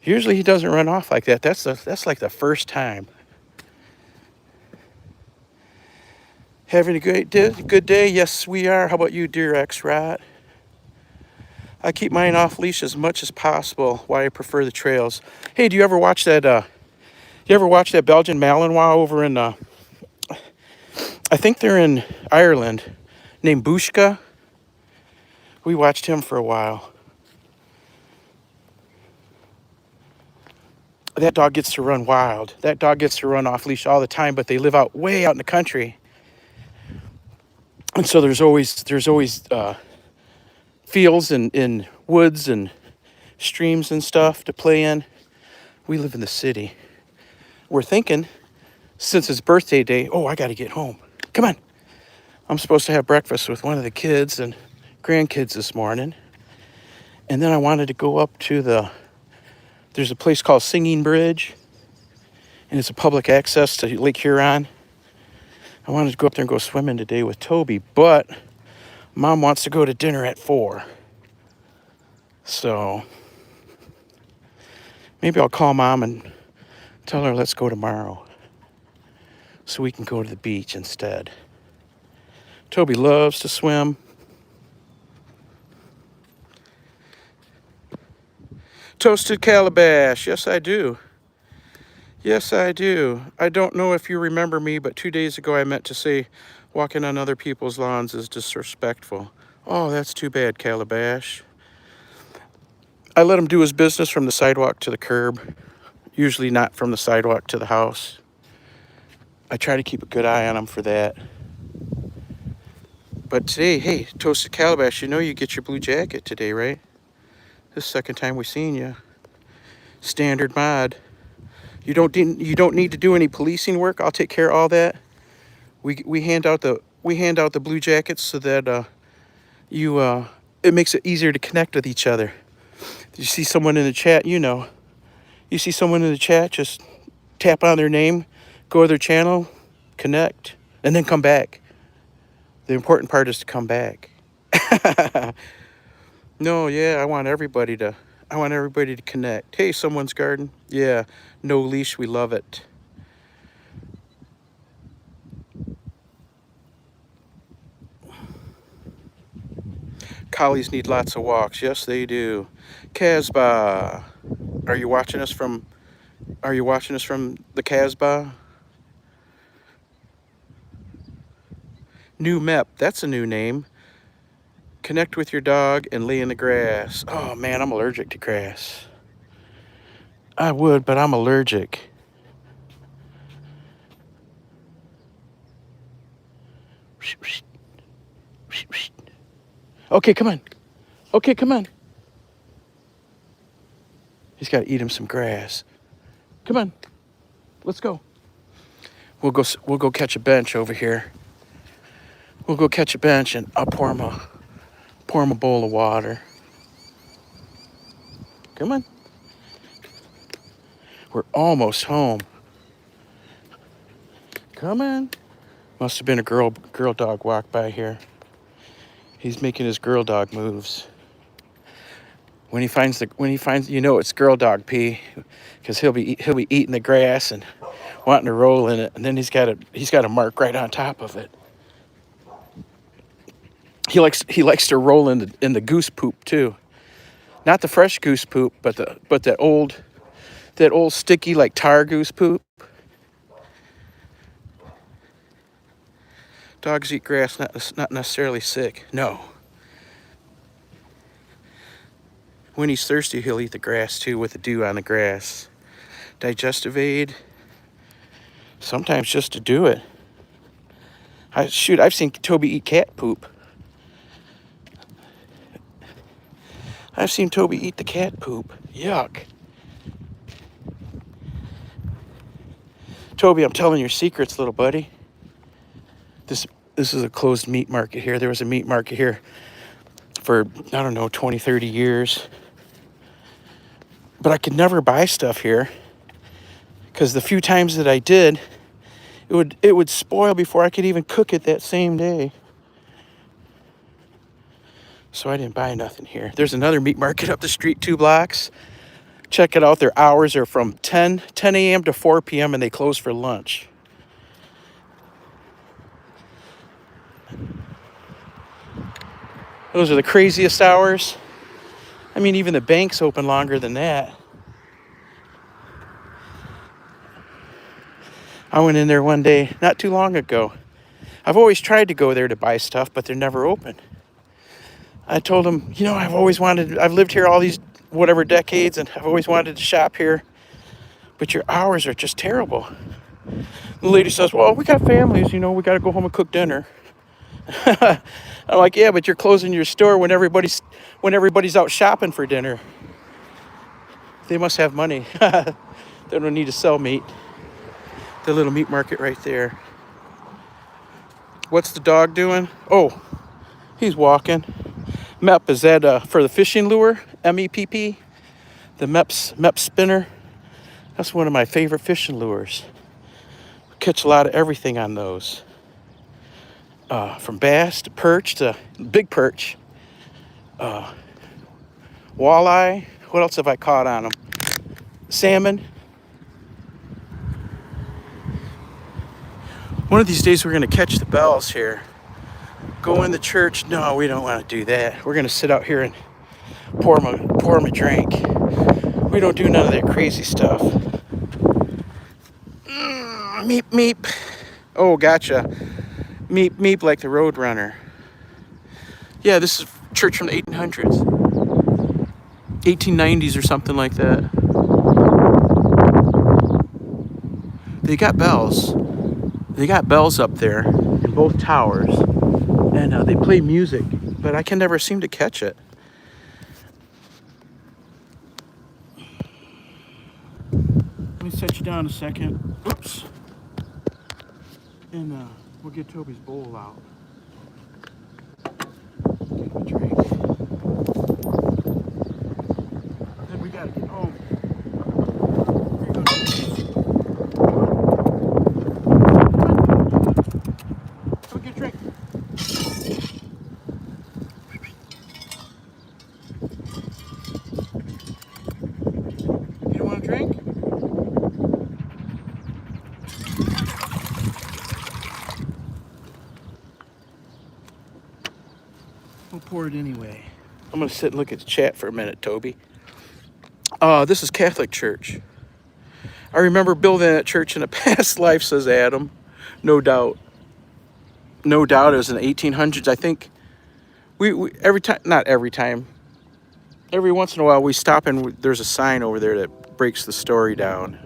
Usually he doesn't run off like that. That's like the first time. Having a good day? Yes, we are. How about you, dear X-Rot? I keep mine off leash as much as possible. Why I prefer the trails. Hey, do you ever watch that? You ever watch that Belgian Malinois over in? I think they're in Ireland, named Bushka. We watched him for a while. That dog gets to run wild. That dog gets to run off leash all the time, but they live way out in the country. And so there's always fields and woods and streams and stuff to play in. We live in the city. We're thinking, since it's birthday day, I got to get home. Come on. I'm supposed to have breakfast with one of the kids and grandkids this morning. And then I wanted to go up to there's a place called Singing Bridge, and it's a public access to Lake Huron. I wanted to go up there and go swimming today with Toby, but Mom wants to go to dinner at 4. So maybe I'll call Mom and tell her let's go tomorrow so we can go to the beach instead. Toby loves to swim. Toasted calabash. Yes, I do. Yes, I do. I don't know if you remember me, but 2 days ago I meant to say walking on other people's lawns is disrespectful. Oh, that's too bad, Calabash. I let him do his business from the sidewalk to the curb, usually not from the sidewalk to the house. I try to keep a good eye on him for that. But today, hey, Toasted Calabash, you know you get your blue jacket today, right? This is the second time we've seen you. Standard mod. You don't need to do any policing work. I'll take care of all that. We hand out the blue jackets so that it makes it easier to connect with each other. You see someone in the chat, you see someone in the chat, just tap on their name, go to their channel, connect, and then come back. The important part is to come back. No, yeah, I want everybody to connect. Hey, someone's garden. Yeah, no leash, we love it. Collies need lots of walks. Yes, they do. Casbah, are you watching us from the Casbah? New Mep, that's a new name. Connect with your dog and lay in the grass. Oh man, I'm allergic to grass. I would, but I'm allergic. Okay, come on. Okay, come on. He's got to eat him some grass. Come on. Let's go. We'll go catch a bench over here. We'll go catch a bench and I'll pour him a bowl of water. Come on. We're almost home. Come on. Must have been a girl dog walk by here. He's making his girl dog moves. When he finds it's girl dog pee, because he'll be eating the grass and wanting to roll in it, and then he's got a mark right on top of it. He likes to roll in the goose poop too, not the fresh goose poop, but that old sticky like tar goose poop. Dogs eat grass, not necessarily sick. No. When he's thirsty, he'll eat the grass too, with the dew on the grass. Digestive aid. Sometimes just to do it. I've seen Toby eat cat poop. I've seen Toby eat the cat poop. Yuck. Toby, I'm telling your secrets, little buddy. This is a closed meat market here. There was a meat market here for, I don't know, 20, 30 years. But I could never buy stuff here because the few times that I did, it would spoil before I could even cook it that same day. So I didn't buy nothing here. There's another meat market up the street 2 blocks. Check it out. Their hours are from 10 a.m. to 4 p.m. and they close for lunch. Those are the craziest hours. I mean, even the banks open longer than that. I went in there one day not too long ago. I've always tried to go there to buy stuff, but they're never open. I told them, I've lived here all these whatever decades, and I've always wanted to shop here, but your hours are just terrible. The lady says, well, we got families, we got to go home and cook dinner. I'm like, yeah, but you're closing your store when everybody's out shopping for dinner. They must have money. They don't need to sell meat. The little meat market right there. What's the dog doing? Oh, he's walking. MEP, is that for the fishing lure? MEPP? The MEP spinner? That's one of my favorite fishing lures. Catch a lot of everything on those. From bass to perch to big perch, walleye. What else have I caught on them? Salmon. One of these days we're going to catch the bells here. Go in the church. No, we don't want to do that. We're going to sit out here and pour 'em a drink. We don't do none of that crazy stuff. Meep, meep. Oh, gotcha. Meep, meep like the Roadrunner. Yeah, this is church from the 1800s. 1890s or something like that. They got bells. They got bells up there in both towers. And they play music, but I can never seem to catch it. Let me set you down a second. Oops. And we'll get Toby's bowl out. Get him a drink. Then we gotta get home. Here you go, Toby. Come get a drink. You don't want a drink? We'll pour it anyway. I'm gonna sit and look at the chat for a minute, Toby. This is Catholic Church. I remember building that church in a past life, says Adam. No doubt. No doubt it was in the 1800s. I think we every time, not every time, every once in a while we stop and there's a sign over there that breaks the story down.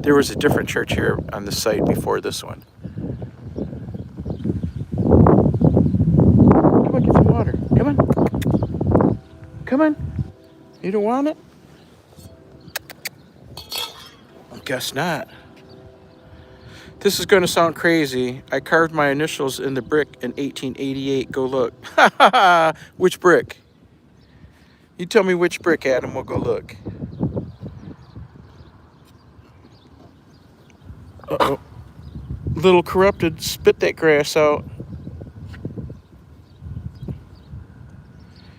There was a different church here on the site before this one. Come on, get some water. Come on. Come on. You don't want it? Guess not. This is going to sound crazy. I carved my initials in the brick in 1888. Go look. Ha ha ha. Which brick? You tell me which brick, Adam. We'll go look. Uh-oh. Little corrupted. Spit that grass out.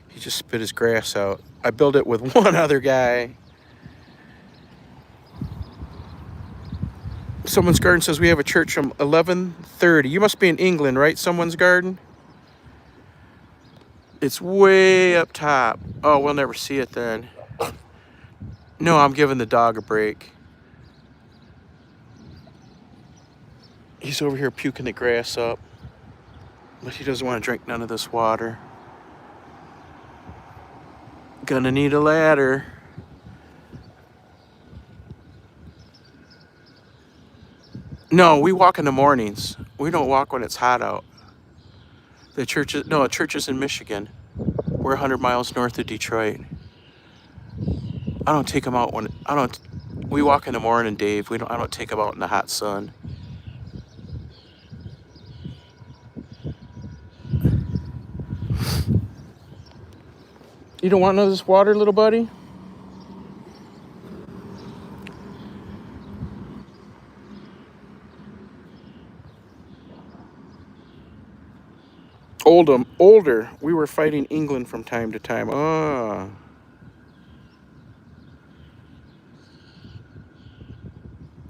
He just spit his grass out. I built it with one other guy. Someone's garden says we have a church from 1130. You must be in England, right? Someone's garden? It's way up top. Oh, we'll never see it then. No, I'm giving the dog a break. He's over here puking the grass up. But he doesn't want to drink none of this water. Gonna need a ladder. No, we walk in the mornings. We don't walk when it's hot out. The church is in Michigan. We're 100 miles north of Detroit. I don't take them out we walk in the morning, Dave. I don't take them out in the hot sun. You don't want none of this water, little buddy? Older. We were fighting England from time to time. Ah.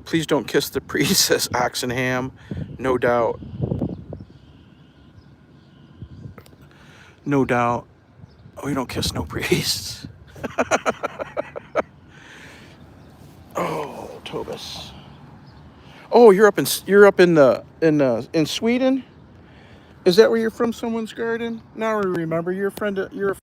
Please don't kiss the priest, says Oxenham. No doubt. No doubt. We don't kiss no priests. Oh, Tobis. Oh, you're up in Sweden? Is that where you're from? Someone's garden? Now I remember. You're a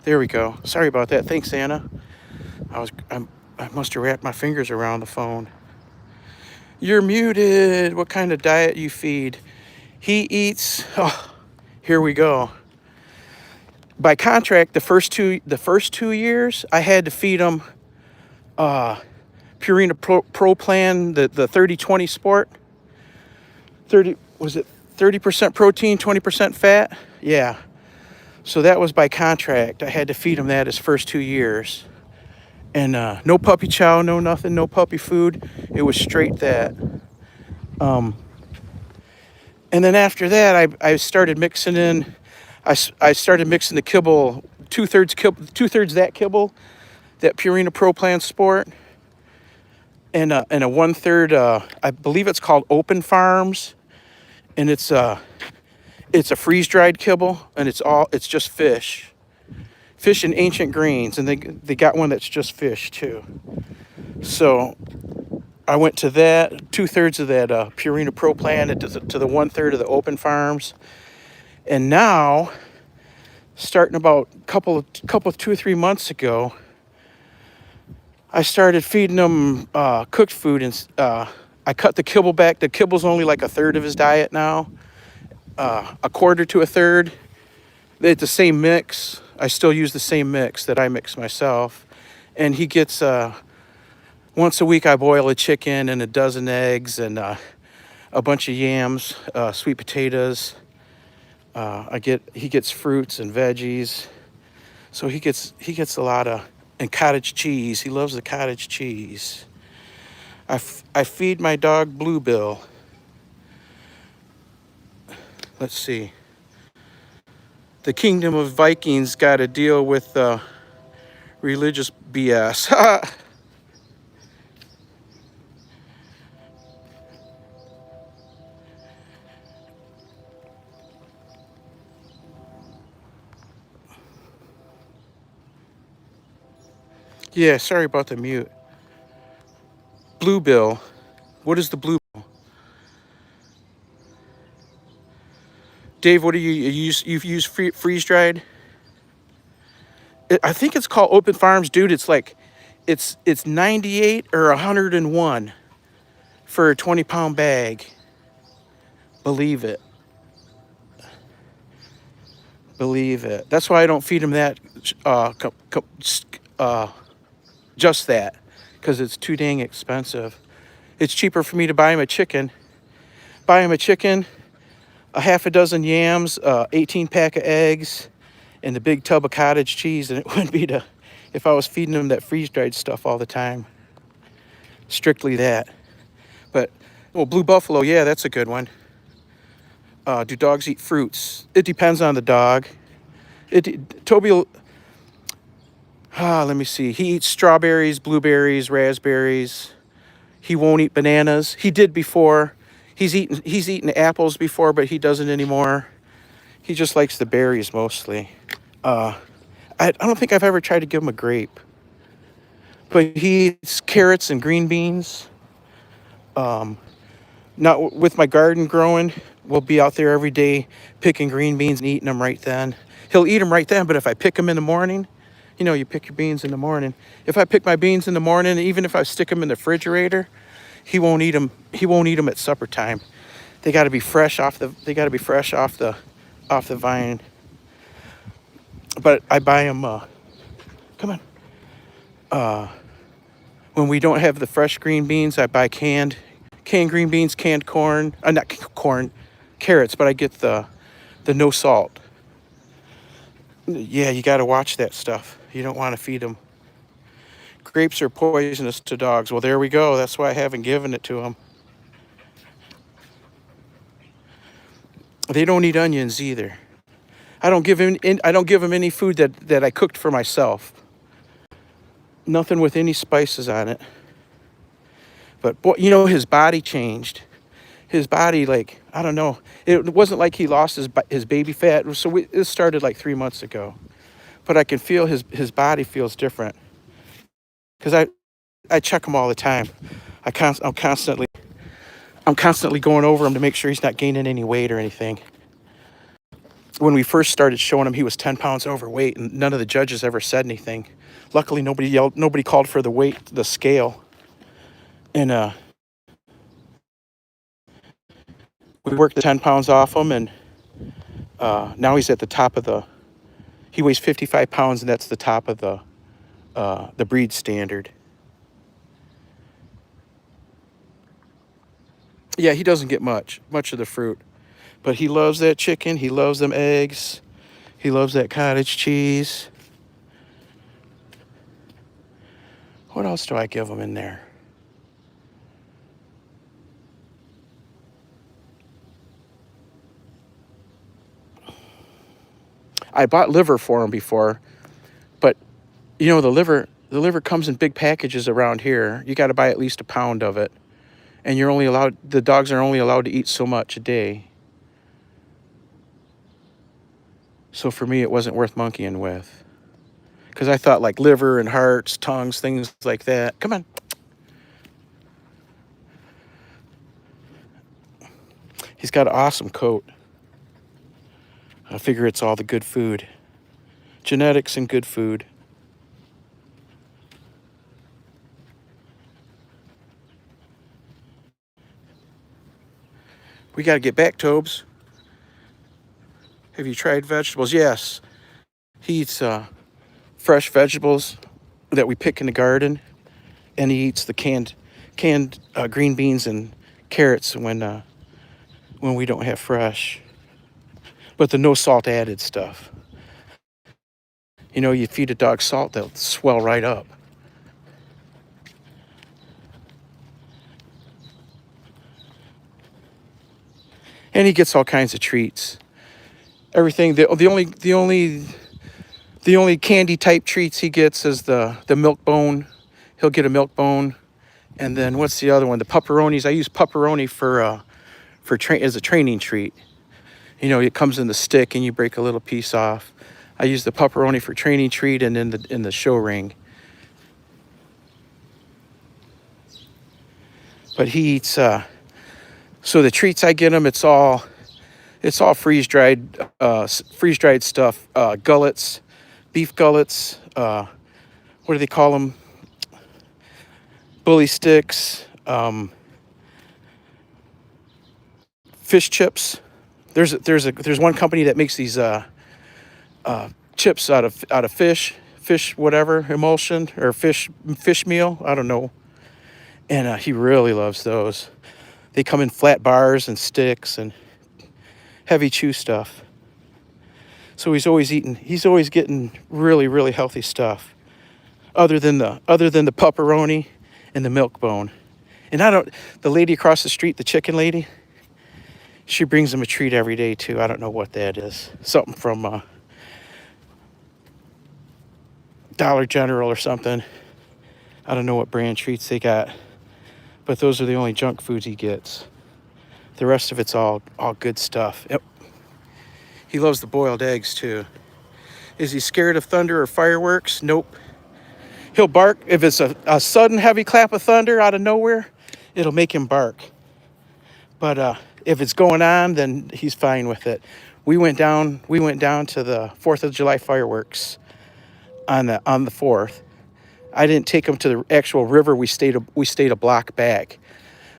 There we go. Sorry about that. Thanks, Anna. I must have wrapped my fingers around the phone. You're muted. What kind of diet you feed? He eats. Oh, here we go. By contract, the first two years, I had to feed him Purina Pro Plan, the 30-20 Sport. 30% protein, 20% fat? Yeah. So that was by contract. I had to feed him that his first 2 years. And no puppy chow, no nothing, no puppy food. It was straight that. And then after that, I started mixing in. I started mixing the kibble, two-thirds that kibble, that Purina Pro Plan Sport, and a one-third. I believe it's called Open Farms, and it's a freeze-dried kibble, and it's just fish and ancient grains, and they got one that's just fish too. So I went to that, two-thirds of that Purina Pro Plan to the one-third of the Open Farms. And now, starting about couple 2 or 3 months ago, I started feeding them cooked food, and I cut the kibble back. The kibble's only like a third of his diet now, a quarter to a third. It's the same mix. I still use the same mix that I mix myself. And he gets, once a week I boil a chicken and a dozen eggs and a bunch of yams, sweet potatoes. He gets fruits and veggies. So he gets a lot of, and cottage cheese. He loves the cottage cheese. I feed my dog Bluebill. Let's see. The Kingdom of Vikings got to deal with religious BS. Yeah, sorry about the mute. Bluebill. What is the Bluebill? Dave, what do you use? You've used freeze dried? I think it's called Open Farms, dude. It's like, it's 98 or 101 for a 20-pound bag. Believe it. Believe it. That's why I don't feed him that, just that, because it's too dang expensive. It's cheaper for me to buy him a chicken. Buy him a chicken, a half a dozen yams, 18 pack of eggs, and the big tub of cottage cheese, and it wouldn't be if I was feeding him that freeze-dried stuff all the time. Strictly that. But, Blue Buffalo, yeah, that's a good one. Do dogs eat fruits? It depends on the dog. Toby will, let me see. He eats strawberries, blueberries, raspberries. He won't eat bananas. He did before. He's eaten apples before, but he doesn't anymore. He just likes the berries mostly. I don't think I've ever tried to give him a grape. But he eats carrots and green beans. Not with my garden growing, we'll be out there every day picking green beans and eating them right then. He'll eat them right then, but if I pick them in the morning, you pick your beans in the morning. If I pick my beans in the morning, even if I stick them in the refrigerator, he won't eat them. He won't eat them at supper time. They got to be fresh off the. They got to be fresh off the vine. But I buy them. Come on. When we don't have the fresh green beans, I buy canned green beans, canned corn. Not corn, carrots. But I get the no salt. Yeah, you got to watch that stuff. You don't want to feed them. Grapes are poisonous to dogs. Well, there we go. That's why I haven't given it to them. They don't eat onions either. I don't give him any food that I cooked for myself. Nothing with any spices on it. But boy, his body changed. His body, like, I don't know. It wasn't like he lost his baby fat. So it started like 3 months ago. But I can feel his body feels different. Because I check him all the time. I'm constantly going over him to make sure he's not gaining any weight or anything. when we first started showing him, he was 10 pounds overweight, and none of the judges ever said anything. Luckily, nobody yelled, nobody called for the weight, the scale. And we worked the 10 pounds off him, and now he's at the top of the, he weighs 55 pounds, and that's the top of the breed standard. Yeah, he doesn't get much of the fruit, but he loves that chicken. He loves them eggs. He loves that cottage cheese. What else do I give him in there? I bought liver for him before, but you know, the liver comes in big packages around here. You got to buy at least a pound of it, and you're only allowed, the dogs are only allowed to eat so much a day. So for me, it wasn't worth monkeying with, because I thought like liver and hearts, tongues, things like that. Come on. He's got an awesome coat. I figure it's all the good food. Genetics and good food. We got to get back, Tobes. Have you tried vegetables? Yes. He eats fresh vegetables that we pick in the garden, and he eats the canned green beans and carrots when we don't have fresh. But the no salt added stuff. You know, you feed a dog salt, they'll swell right up. And he gets all kinds of treats. Everything. The only candy type treats he gets is the milk bone. He'll get a milk bone, and then what's the other one? The pepperonis. I use pepperoni as a training treat. You know, it comes in the stick, and you break a little piece off. I use the pepperoni for training treat, and in the show ring. But he eats. So the treats I get him, it's all freeze dried stuff. Gullets, beef gullets. What do they call them? Bully sticks. Fish chips. There's one company that makes these chips out of fish whatever emulsion or fish meal. I don't know. And he really loves those. They come in flat bars and sticks and heavy chew stuff. So he's always getting really, really healthy stuff. Other than the pepperoni and the milk bone. And the lady across the street, the chicken lady, she brings him a treat every day too. I don't know what that is. Something from Dollar General or something. I don't know what brand treats they got. But those are the only junk foods he gets. The rest of it's all good stuff. Yep. He loves the boiled eggs too. Is he scared of thunder or fireworks? Nope. He'll bark if it's a sudden heavy clap of thunder out of nowhere. It'll make him bark. But if it's going on, then he's fine with it. We went down to the 4th of July fireworks on the 4th. I didn't take him to the actual river. We stayed a block back,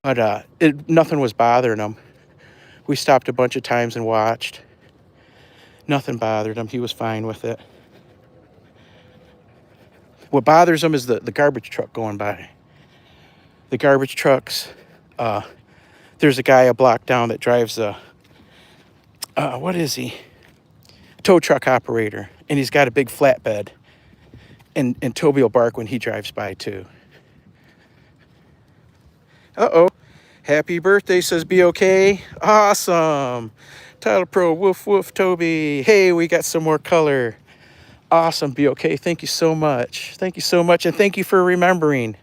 but nothing was bothering him. We stopped a bunch of times and watched. Nothing bothered him. He was fine with it. What bothers him is the garbage truck going by. The garbage trucks. There's a guy a block down that drives what is he? Tow truck operator, and he's got a big flatbed. And Toby will bark when he drives by too. Uh-oh. Happy birthday, says Be Okay. Awesome. Titlepro, woof, woof, Toby. Hey, we got some more color. Awesome, Be Okay. Thank you so much. Thank you so much, and thank you for remembering.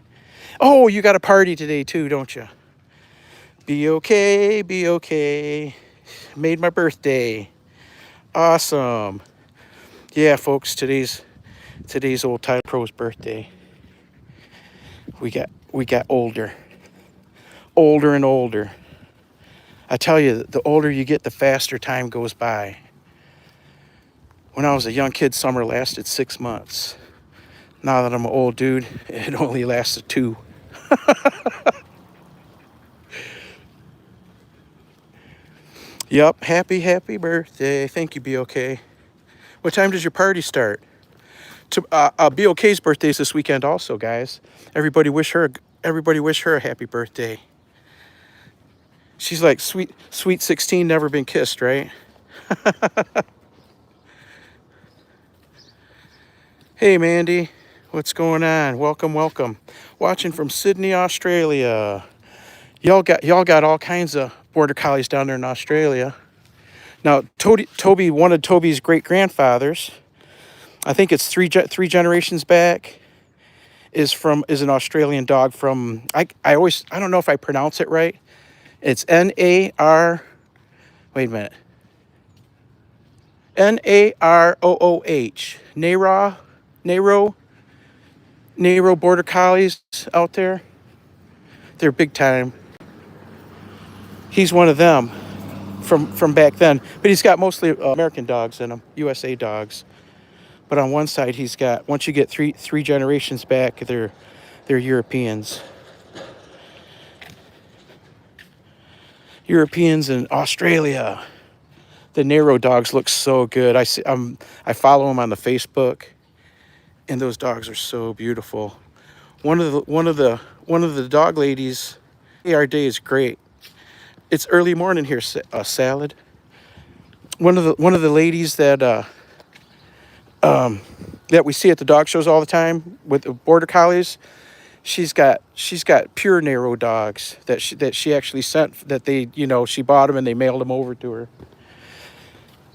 Oh, you got a party today too, don't you? Be okay, be okay. Made my birthday. Awesome. Yeah, folks, today's old Titlepro's birthday. We got older and older. I tell you, the older you get, the faster time goes by. When I was a young kid, summer lasted 6 months. Now that I'm an old dude, it only lasted 2. Yup, happy birthday. Thank you, BOK. What time does your party start? BOK's birthday is this weekend also, guys. Everybody wish her a happy birthday. She's like sweet 16, never been kissed, right? Hey, Mandy, what's going on? Welcome. Watching from Sydney, Australia. Y'all got all kinds of border collies down there in Australia. Now, Toby, one of Toby's great grandfathers, I think it's three generations back, is an Australian dog from I don't know if I pronounce it right. It's NAR. Wait a minute. NAROOH. Naro border collies out there. They're big time. He's one of them from back then, but he's got mostly American dogs in him, USA dogs. But on one side, he's got, once you get three generations back, they're Europeans. Europeans in Australia. The Nero dogs look so good. I follow them on the Facebook, and those dogs are so beautiful. One of the dog ladies, hey, our day is great. It's early morning here, salad. One of the ladies that we see at the dog shows all the time with the border collies, she's got pure Nero dogs that she actually sent, that she bought them and they mailed them over to her.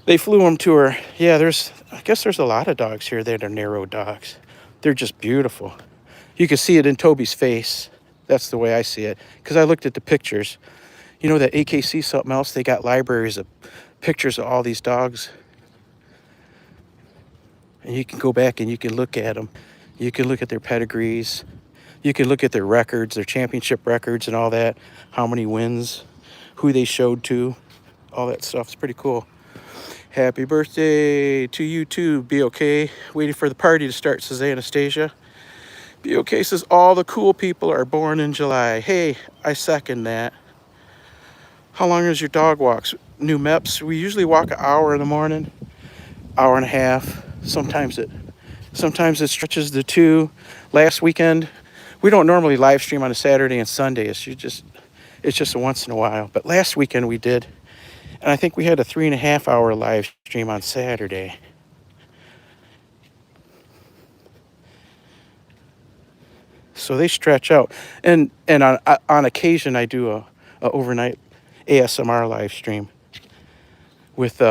They flew them to her. Yeah, I guess there's a lot of dogs here that are Nero dogs. They're just beautiful. You can see it in Toby's face. That's the way I see it, because I looked at the pictures. You know that AKC something else, they got libraries of pictures of all these dogs. And you can go back and you can look at them. You can look at their pedigrees. You can look at their records, their championship records and all that. How many wins, who they showed to, all that stuff. It's pretty cool. Happy birthday to you too, BOK. Waiting for the party to start, says Anastasia. BOK says all the cool people are born in July. Hey, I second that. How long is your dog walks? New MEPS, we usually walk an hour in the morning, hour and a half. Sometimes it stretches to 2. Last weekend, we don't normally live stream on a Saturday and Sunday. It's just a once in a while. But last weekend we did. And I think we had a 3.5 hour live stream on Saturday. So they stretch out. And on occasion I do a overnight ASMR live stream with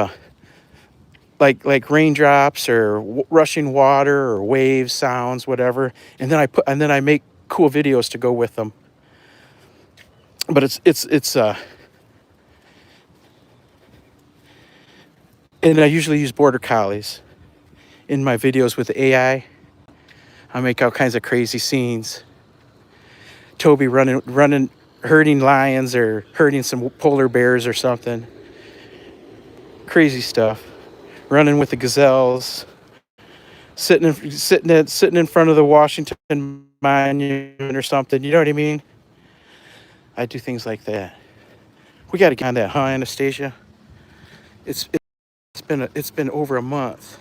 like raindrops or rushing water or waves, sounds, whatever. And then I make cool videos to go with them. But it's and I usually use border collies in my videos with the AI. I make all kinds of crazy scenes. Toby running, herding lions or herding some polar bears or something. Crazy stuff. Running with the gazelles. Sitting in front of the Washington Monument or something. You know what I mean? I do things like that. We got to get on that, huh, Anastasia? It's been over a month.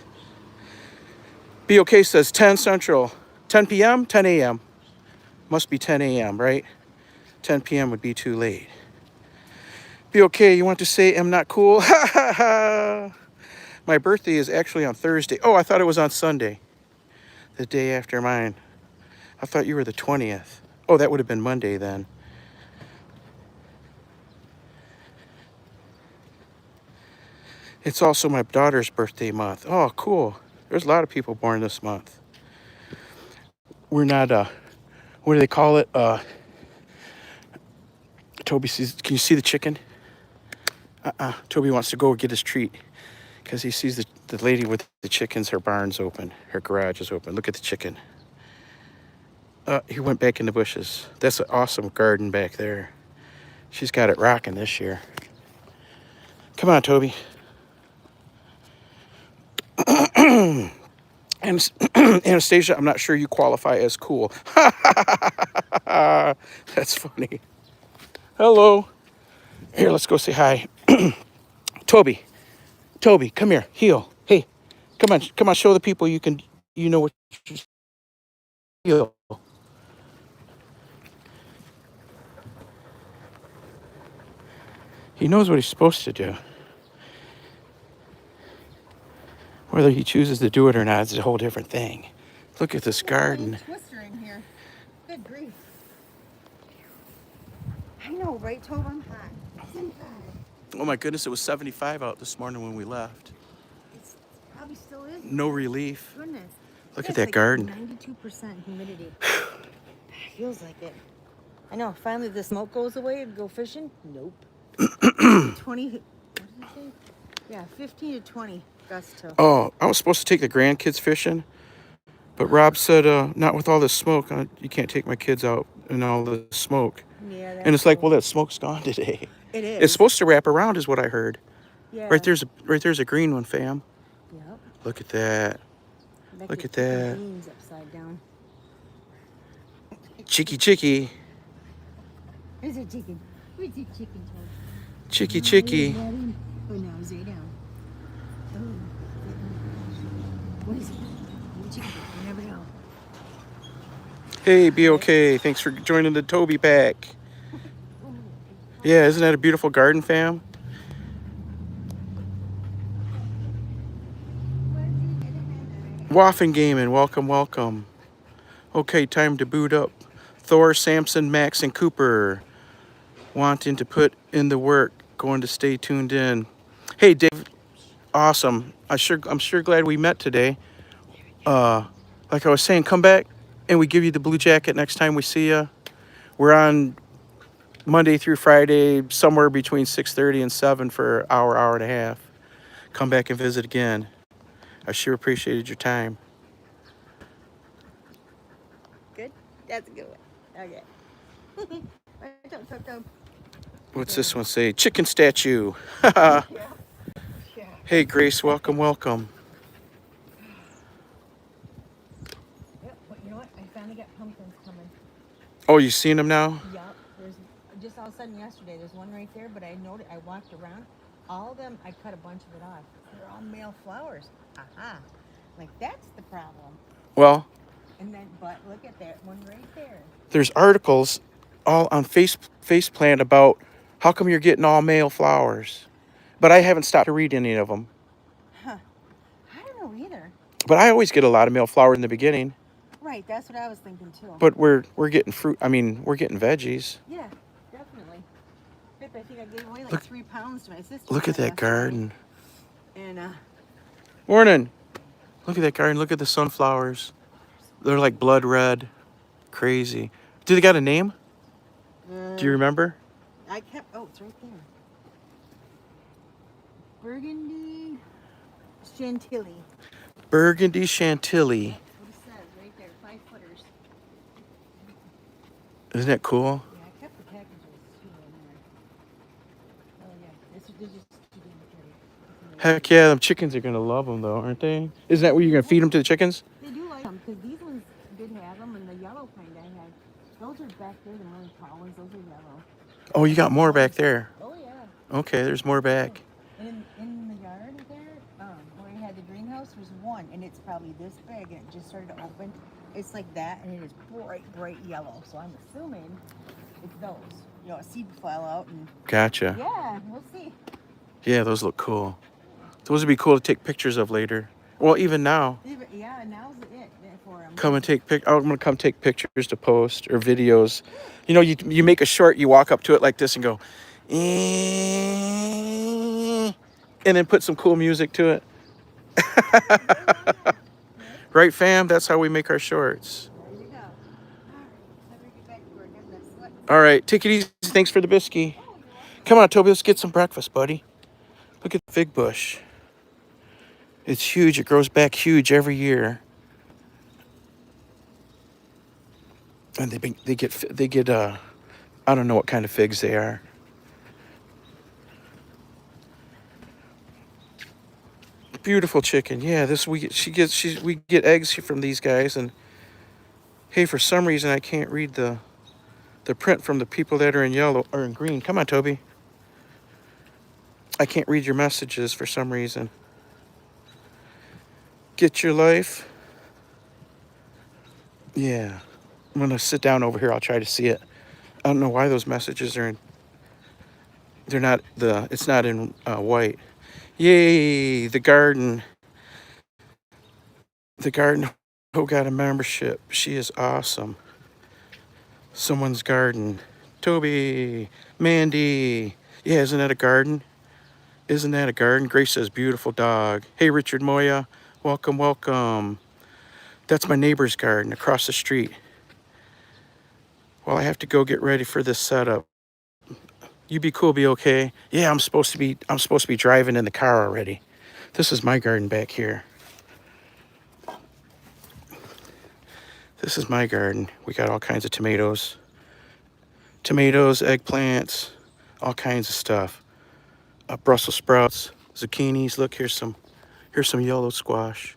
BOK says 10 Central, 10 p.m., 10 a.m. Must be 10 a.m., right? 10 p.m. would be too late. BOK, you want to say I'm not cool? Ha ha ha! My birthday is actually on Thursday. Oh, I thought it was on Sunday, the day after mine. I thought you were the 20th. Oh, that would have been Monday then. It's also my daughter's birthday month. Oh, cool. There's a lot of people born this month. We're not, what do they call it? Toby sees, can you see the chicken? Toby wants to go get his treat because he sees the lady with the chickens, her barn's open, her garage is open. Look at the chicken. He went back in the bushes. That's an awesome garden back there. She's got it rocking this year. Come on, Toby. And Anastasia, I'm not sure you qualify as cool. That's funny. Hello. Here, let's go say hi. Toby. Toby, come here. Heel. Hey, come on. Come on. Show the people you can. You know what. Heel. He knows what he's supposed to do. Whether he chooses to do it or not is a whole different thing. Look at this garden. Twister in here. Good grief. I know, right, Toby? I'm hot. 75. Oh my goodness, it was 75 out this morning when we left. It's probably still is. No relief. Goodness. Look at that garden. 92% humidity. Feels like it. I know. Finally, the smoke goes away and go fishing. Nope. 20. What did you say? Yeah, 15 to 20 gust to. Oh, I was supposed to take the grandkids fishing, but Rob said, not with all this smoke. You can't take my kids out in all the smoke. Yeah. And it's like, well, that smoke's gone today. It is. It's supposed to wrap around, is what I heard. Yeah. Right there's a green one, fam. Yep. Look at that. Look at that. Beans upside down. Chicky. There's a chicken. Where's the chicken, Toby? Chicky. Oh no, is it down? Oh. What is it? Chicken. You never know. Hey, be okay. Thanks for joining the Toby pack. Yeah, isn't that a beautiful garden, fam? Waffen Gaming, welcome. Okay, time to boot up. Thor, Samson, Max, and Cooper. Wanting to put in the work. Going to stay tuned in. Hey, Dave. Awesome. I'm sure glad we met today. Like I was saying, come back and we give you the blue jacket next time we see you. We're on Monday through Friday, somewhere between 6:30 and 7 for an hour and a half. Come back and visit again. I sure appreciated your time. Good? That's a good one. Okay. What's this one say? Chicken statue. Yeah. Hey, Grace, welcome. Yep, but you know what? I finally got pumpkins coming. Oh, you seen them now? Yep. There's just all of a sudden yesterday, there's one right there, but I noted, I walked around. All of them, I cut a bunch of it off. They're all male flowers. Aha. Like, that's the problem. Well, And then, but look at that one right there. there's articles all on Faceplant about how come you're getting all male flowers. But I haven't stopped to read any of them. Huh. I don't know either. But I always get a lot of male flowers in the beginning. Right, that's what I was thinking too. But we're getting fruit. I mean, we're getting veggies. Yeah, definitely. I think I gave away like 3 pounds to my sister. Look at that garden. And Morning. Look at that garden. Look at the sunflowers. They're like blood red. Crazy. Do they got a name? Do you remember? I kept. Oh, it's right there. Burgundy Chantilly. Burgundy Chantilly. That's what it says right there. 5-footers. Isn't that cool? Yeah, I kept the packages too in there. Oh yeah, this is just too damn pretty. Heck yeah, them chickens are going to love them though, aren't they? Isn't that what you're going to feed them to the chickens? They do like them because these ones did have them, and the yellow kind I had. Those are back there, the really tall ones. Those are yellow. Oh, you got more back there. Oh yeah. Okay, there's more back. And in the yard there, where I had the greenhouse, there's one, and it's probably this big, and it just started to open. It's like that, and it is bright yellow. So I'm assuming it's those. You know, a seed fell out, and Gotcha. yeah, we'll see. Yeah, those look cool. Those would be cool to take pictures of later. Well, even now. Yeah, now's it for them. Come and take I'm gonna come take pictures to post or videos. You know, you make a short, you walk up to it like this and go, and then put some cool music to it. Right, fam? That's how we make our shorts. There you go. All right, let me get back to work. I'm gonna sweat. All right, take it easy. Thanks for the biscuit. Come on, Toby, let's get some breakfast, buddy. Look at the fig bush. It's huge. It grows back huge every year. And they get I don't know what kind of figs they are. Beautiful chicken. Yeah, this we get, we get eggs from these guys, and hey, for some reason I can't read the print from the people that are in yellow or in green. Come on, Toby. I can't read your messages for some reason. Get your life. Yeah. I'm gonna sit down over here. I'll try to see it. I don't know why those messages are in. They're not the. It's not in white. Yay! The garden. The garden. Who got a membership? She is awesome. Someone's garden. Toby. Mandy. Yeah, isn't that a garden? Isn't that a garden? Grace says beautiful dog. Hey, Richard Moya. Welcome, welcome. That's my neighbor's garden across the street. Well, I have to go get ready for this setup. You be cool, be okay. Yeah, I'm supposed to be driving in the car already. This is my garden back here. This is my garden. We got all kinds of tomatoes. Tomatoes, eggplants, all kinds of stuff. Brussels sprouts, zucchinis. Look, here's some yellow squash.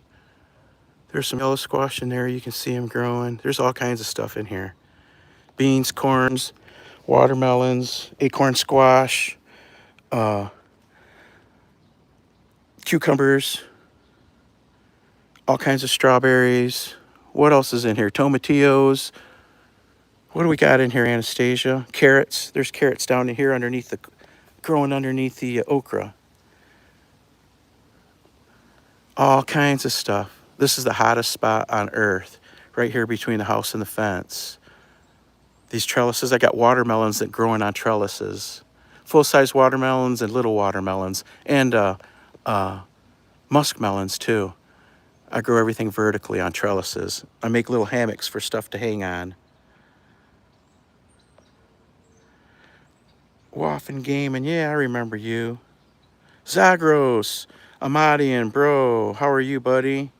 There's some yellow squash in there. You can see them growing. There's all kinds of stuff in here. Beans, corns, watermelons, acorn squash, uh, cucumbers, all kinds of strawberries. What else is in here? Tomatillos. What do we got in here, Anastasia? Carrots. There's carrots down in here growing underneath the okra. All kinds of stuff. This is the hottest spot on earth, right here between the house and the fence. These trellises, I got watermelons that growing on trellises. Full-size watermelons and little watermelons. And muskmelons, too. I grow everything vertically on trellises. I make little hammocks for stuff to hang on. Waffen Game, and yeah, I remember you. Zagros, Amadian, bro, how are you, buddy?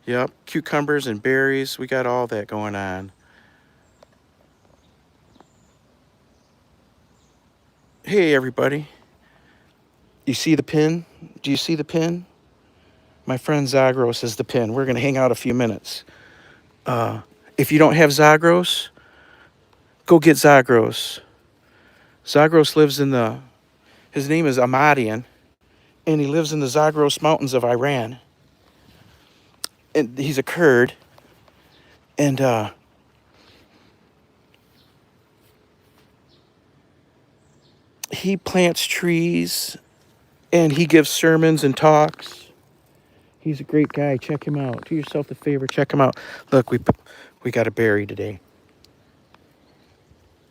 Yep, cucumbers and berries. We got all that going on. Hey, everybody. You see the pin? Do you see the pin? My friend Zagros is the pin. We're going to hang out a few minutes. If you don't have Zagros, go get Zagros. Zagros lives his name is Amadian, and he lives in the Zagros Mountains of Iran. And he's a Kurd, and he plants trees, and he gives sermons and talks. He's a great guy. Check him out. Do yourself a favor. Check him out. Look, we got a berry today.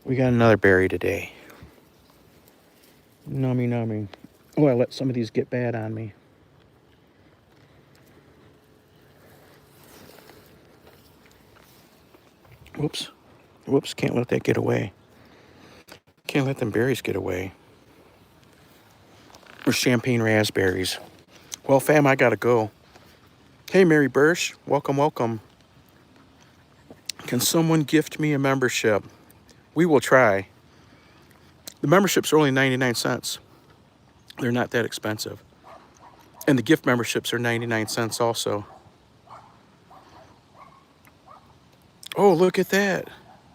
We got another berry today. Nummy, nummy. Oh, I let some of these get bad on me. Whoops. Whoops, can't let that get away. Can't let them berries get away. Or champagne raspberries. Well, fam, I gotta go. Hey, Mary Bursch. Welcome, welcome. Can someone gift me a membership? We will try. The memberships are only 99 cents. They're not that expensive. And the gift memberships are 99 cents also. Oh, look at that.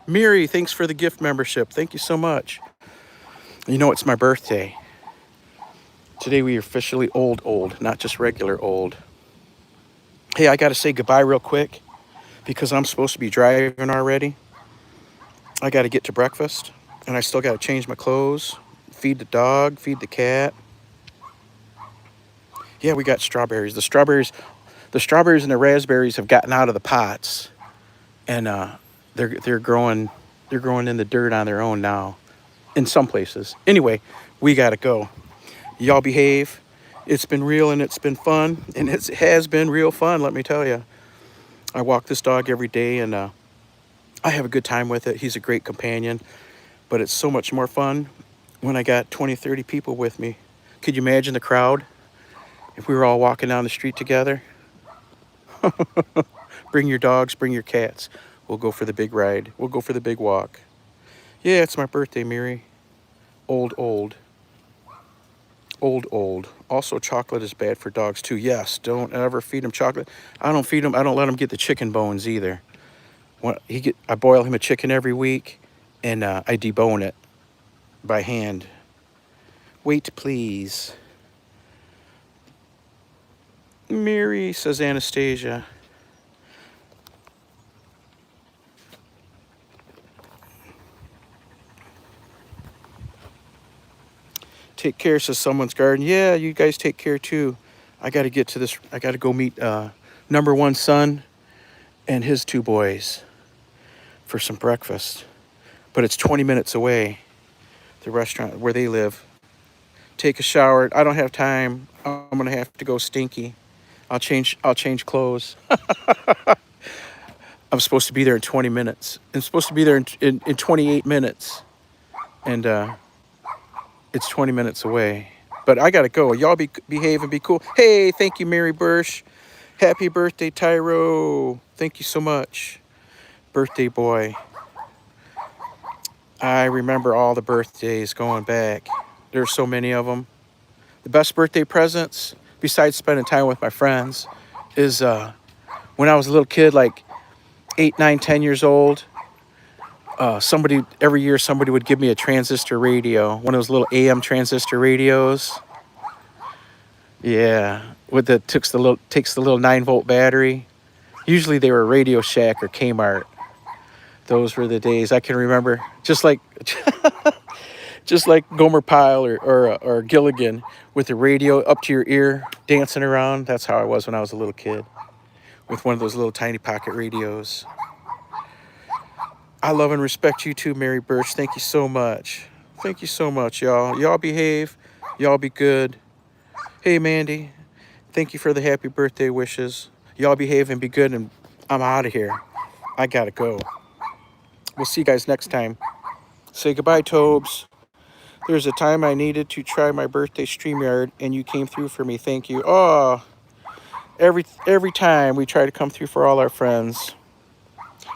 Mary, thanks for the gift membership. Thank you so much. You know, it's my birthday. Today we are officially old, not just regular old. Hey, I got to say goodbye real quick because I'm supposed to be driving already. I got to get to breakfast, and I still got to change my clothes, feed the dog, feed the cat. Yeah, we got strawberries. The strawberries and the raspberries have gotten out of the pots, and they're growing in the dirt on their own now, in some places. Anyway, we got to go. Y'all behave. It's been real and it's been fun, and it has been real fun, let me tell you. I walk this dog every day, and I have a good time with it. He's a great companion, but it's so much more fun when I got 20, 30 people with me. Could you imagine the crowd if we were all walking down the street together? Bring your dogs, bring your cats. We'll go for the big ride. We'll go for the big walk. Yeah, it's my birthday, Mary. Old. Old. Also, chocolate is bad for dogs too. Yes, don't ever feed them chocolate. I don't feed them. I don't let them get the chicken bones either. I boil him a chicken every week, and I debone it by hand. Wait, please. Mary, says Anastasia. Take care, says someone's garden. Yeah, you guys take care too. I got to get to this. I got to go meet number one son and his two boys for some breakfast. But it's 20 minutes away, the restaurant where they live. Take a shower. I don't have time. I'm gonna have to go stinky. I'll change clothes. I'm supposed to be there in 20 minutes. I'm supposed to be there in 28 minutes. And it's 20 minutes away. But I gotta go. Y'all behave and be cool. Hey, thank you, Mary Bursch. Happy birthday, Tyro. Thank you so much. Birthday boy. I remember all the birthdays going back. There's so many of them. The best birthday presents, besides spending time with my friends, is when I was a little kid, like 8, 9, 10 years old. Every year somebody would give me a transistor radio, one of those little AM transistor radios. Yeah, takes the little 9-volt battery. Usually they were Radio Shack or Kmart. Those were the days I can remember. Just like Gomer Pyle or Gilligan with the radio up to your ear, dancing around. That's how I was when I was a little kid, with one of those little tiny pocket radios. I love and respect you too, Mary Birch. Thank you so much. Thank you so much, y'all. Y'all behave. Y'all be good. Hey, Mandy. Thank you for the happy birthday wishes. Y'all behave and be good, and I'm out of here. I gotta go. We'll see you guys next time. Say goodbye, Tobes. There's a time I needed to try my birthday StreamYard, and you came through for me. Thank you. Oh, every time we try to come through for all our friends.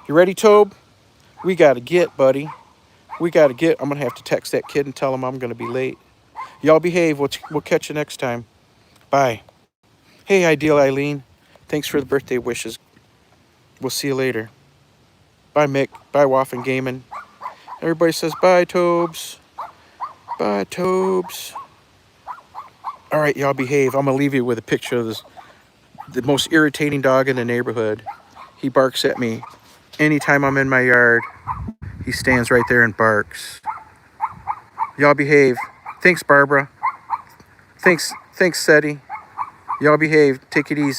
You ready, Tobe? We gotta get, buddy. We gotta get. I'm gonna have to text that kid and tell him I'm gonna be late. Y'all behave. We'll catch you next time. Bye. Hey, Ideal Eileen. Thanks for the birthday wishes. We'll see you later. Bye, Mick. Bye, Waffen Gaming. Everybody says bye, Tobes. Bye, Tobes. All right, y'all behave. I'm gonna leave you with a picture of the most irritating dog in the neighborhood. He barks at me anytime I'm in my yard. He stands right there and barks. Y'all behave. Thanks, Barbara. Thanks, Seti. Y'all behave. Take it easy.